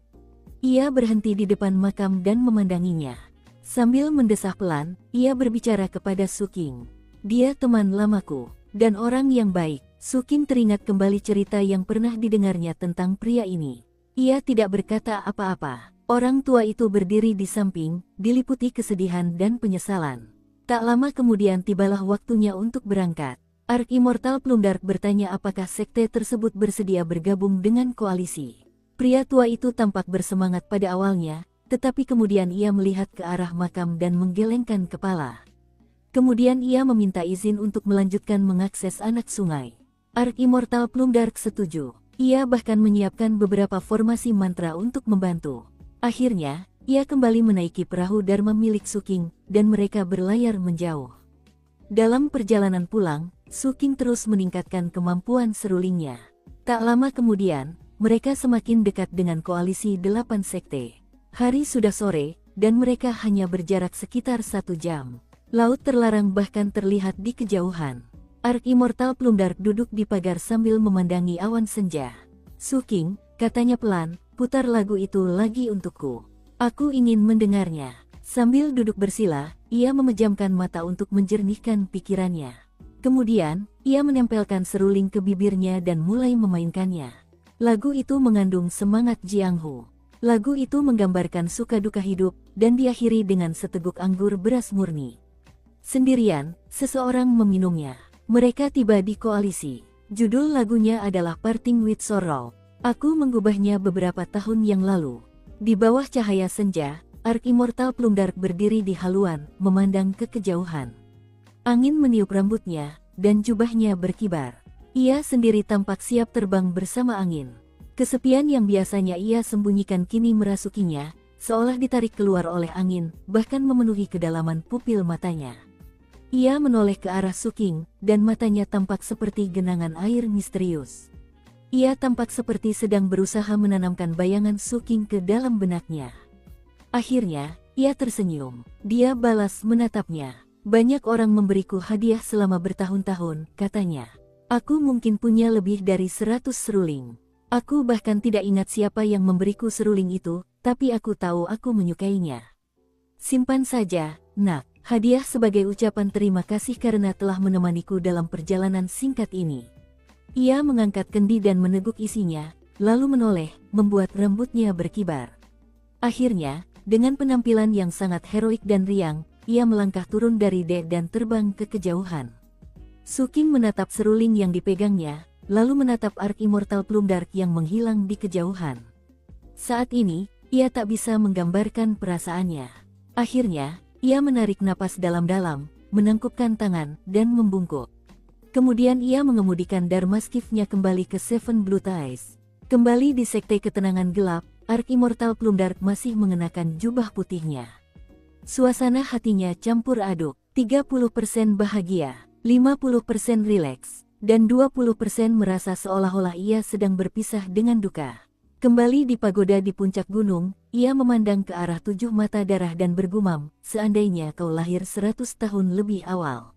Ia berhenti di depan makam dan memandanginya. Sambil mendesah pelan, ia berbicara kepada Suking. Dia teman lamaku, dan orang yang baik. Suking teringat kembali cerita yang pernah didengarnya tentang pria ini. Ia tidak berkata apa-apa. Orang tua itu berdiri di samping, diliputi kesedihan dan penyesalan. Tak lama kemudian tibalah waktunya untuk berangkat. Ark Immortal Plumdark bertanya apakah sekte tersebut bersedia bergabung dengan koalisi. Pria tua itu tampak bersemangat pada awalnya, tetapi kemudian ia melihat ke arah makam dan menggelengkan kepala. Kemudian ia meminta izin untuk melanjutkan mengakses anak sungai. Ark Immortal Plumdark setuju. Ia bahkan menyiapkan beberapa formasi mantra untuk membantu. Akhirnya, ia kembali menaiki perahu Dharma milik Suking, dan mereka berlayar menjauh. Dalam perjalanan pulang, Suking terus meningkatkan kemampuan serulingnya. Tak lama kemudian, mereka semakin dekat dengan koalisi 8 sekte. Hari sudah sore, dan mereka hanya berjarak sekitar 1 jam. Laut terlarang bahkan terlihat di kejauhan. Ark Immortal Plumdark duduk di pagar sambil memandangi awan senja. Suking, katanya pelan, putar lagu itu lagi untukku. Aku ingin mendengarnya. Sambil duduk bersila, ia memejamkan mata untuk menjernihkan pikirannya. Kemudian, ia menempelkan seruling ke bibirnya dan mulai memainkannya. Lagu itu mengandung semangat Jianghu. Lagu itu menggambarkan suka duka hidup, dan diakhiri dengan seteguk anggur beras murni. Sendirian, seseorang meminumnya. Mereka tiba di koalisi. Judul lagunya adalah Parting with Sorrow. Aku mengubahnya beberapa tahun yang lalu. Di bawah cahaya senja, Ark Immortal Plumdark berdiri di haluan, memandang ke kejauhan. Angin meniup rambutnya, dan jubahnya berkibar. Ia sendiri tampak siap terbang bersama angin. Kesepian yang biasanya ia sembunyikan kini merasukinya, seolah ditarik keluar oleh angin, bahkan memenuhi kedalaman pupil matanya. Ia menoleh ke arah Suking, dan matanya tampak seperti genangan air misterius. Ia tampak seperti sedang berusaha menanamkan bayangan Suking ke dalam benaknya. Akhirnya, ia tersenyum. Dia balas menatapnya. Banyak orang memberiku hadiah selama bertahun-tahun, katanya. Aku mungkin punya lebih dari 100 seruling. Aku bahkan tidak ingat siapa yang memberiku seruling itu, tapi aku tahu aku menyukainya. Simpan saja, nak. Hadiah sebagai ucapan terima kasih karena telah menemaniku dalam perjalanan singkat ini. Ia mengangkat kendi dan meneguk isinya, lalu menoleh, membuat rambutnya berkibar. Akhirnya, dengan penampilan yang sangat heroik dan riang, ia melangkah turun dari dek dan terbang ke kejauhan. Suking menatap seruling yang dipegangnya, lalu menatap Ark Immortal Plumdark yang menghilang di kejauhan. Saat ini, ia tak bisa menggambarkan perasaannya. Akhirnya, ia menarik napas dalam-dalam, menangkupkan tangan, dan membungkuk. Kemudian ia mengemudikan Dharma Skiff-nya kembali ke Seven Blue Ties. Kembali di sekte ketenangan gelap, Ark Immortal Plumdark masih mengenakan jubah putihnya. Suasana hatinya campur aduk, 30% bahagia, 50% rileks, dan 20% merasa seolah-olah ia sedang berpisah dengan duka. Kembali di pagoda di puncak gunung, ia memandang ke arah 7 mata darah dan bergumam, seandainya kau lahir 100 tahun lebih awal.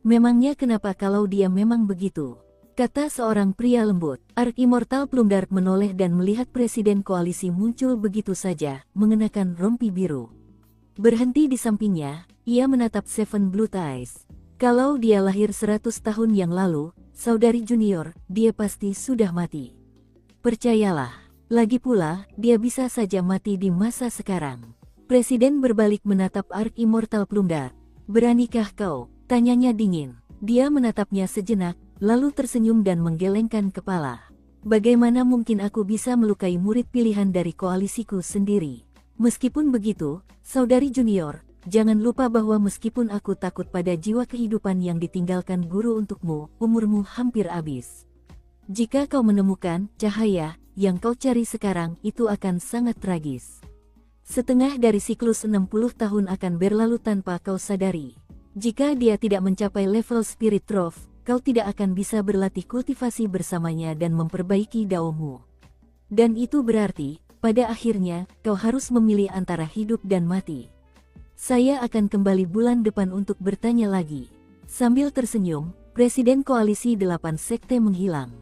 Memangnya kenapa kalau dia memang begitu? Kata seorang pria lembut. Ark Immortal Plumdark menoleh dan melihat presiden koalisi muncul begitu saja, mengenakan rompi biru. Berhenti di sampingnya, ia menatap Seven Blue Ties. Kalau dia lahir 100 tahun yang lalu, saudari junior, dia pasti sudah mati. Percayalah. Lagi pula, dia bisa saja mati di masa sekarang. Presiden berbalik menatap Ark Immortal Plumdark. Beranikah kau? Tanyanya dingin. Dia menatapnya sejenak, lalu tersenyum dan menggelengkan kepala. Bagaimana mungkin aku bisa melukai murid pilihan dari koalisiku sendiri? Meskipun begitu, saudari junior, jangan lupa bahwa meskipun aku takut pada jiwa kehidupan yang ditinggalkan guru untukmu, umurmu hampir habis. Jika kau menemukan cahaya yang kau cari sekarang, itu akan sangat tragis. Setengah dari siklus 60 tahun akan berlalu tanpa kau sadari. Jika dia tidak mencapai level Spirit Trough, kau tidak akan bisa berlatih kultivasi bersamanya dan memperbaiki daomu. Dan itu berarti, pada akhirnya, kau harus memilih antara hidup dan mati. Saya akan kembali bulan depan untuk bertanya lagi. Sambil tersenyum, Presiden Koalisi 8 Sekte menghilang.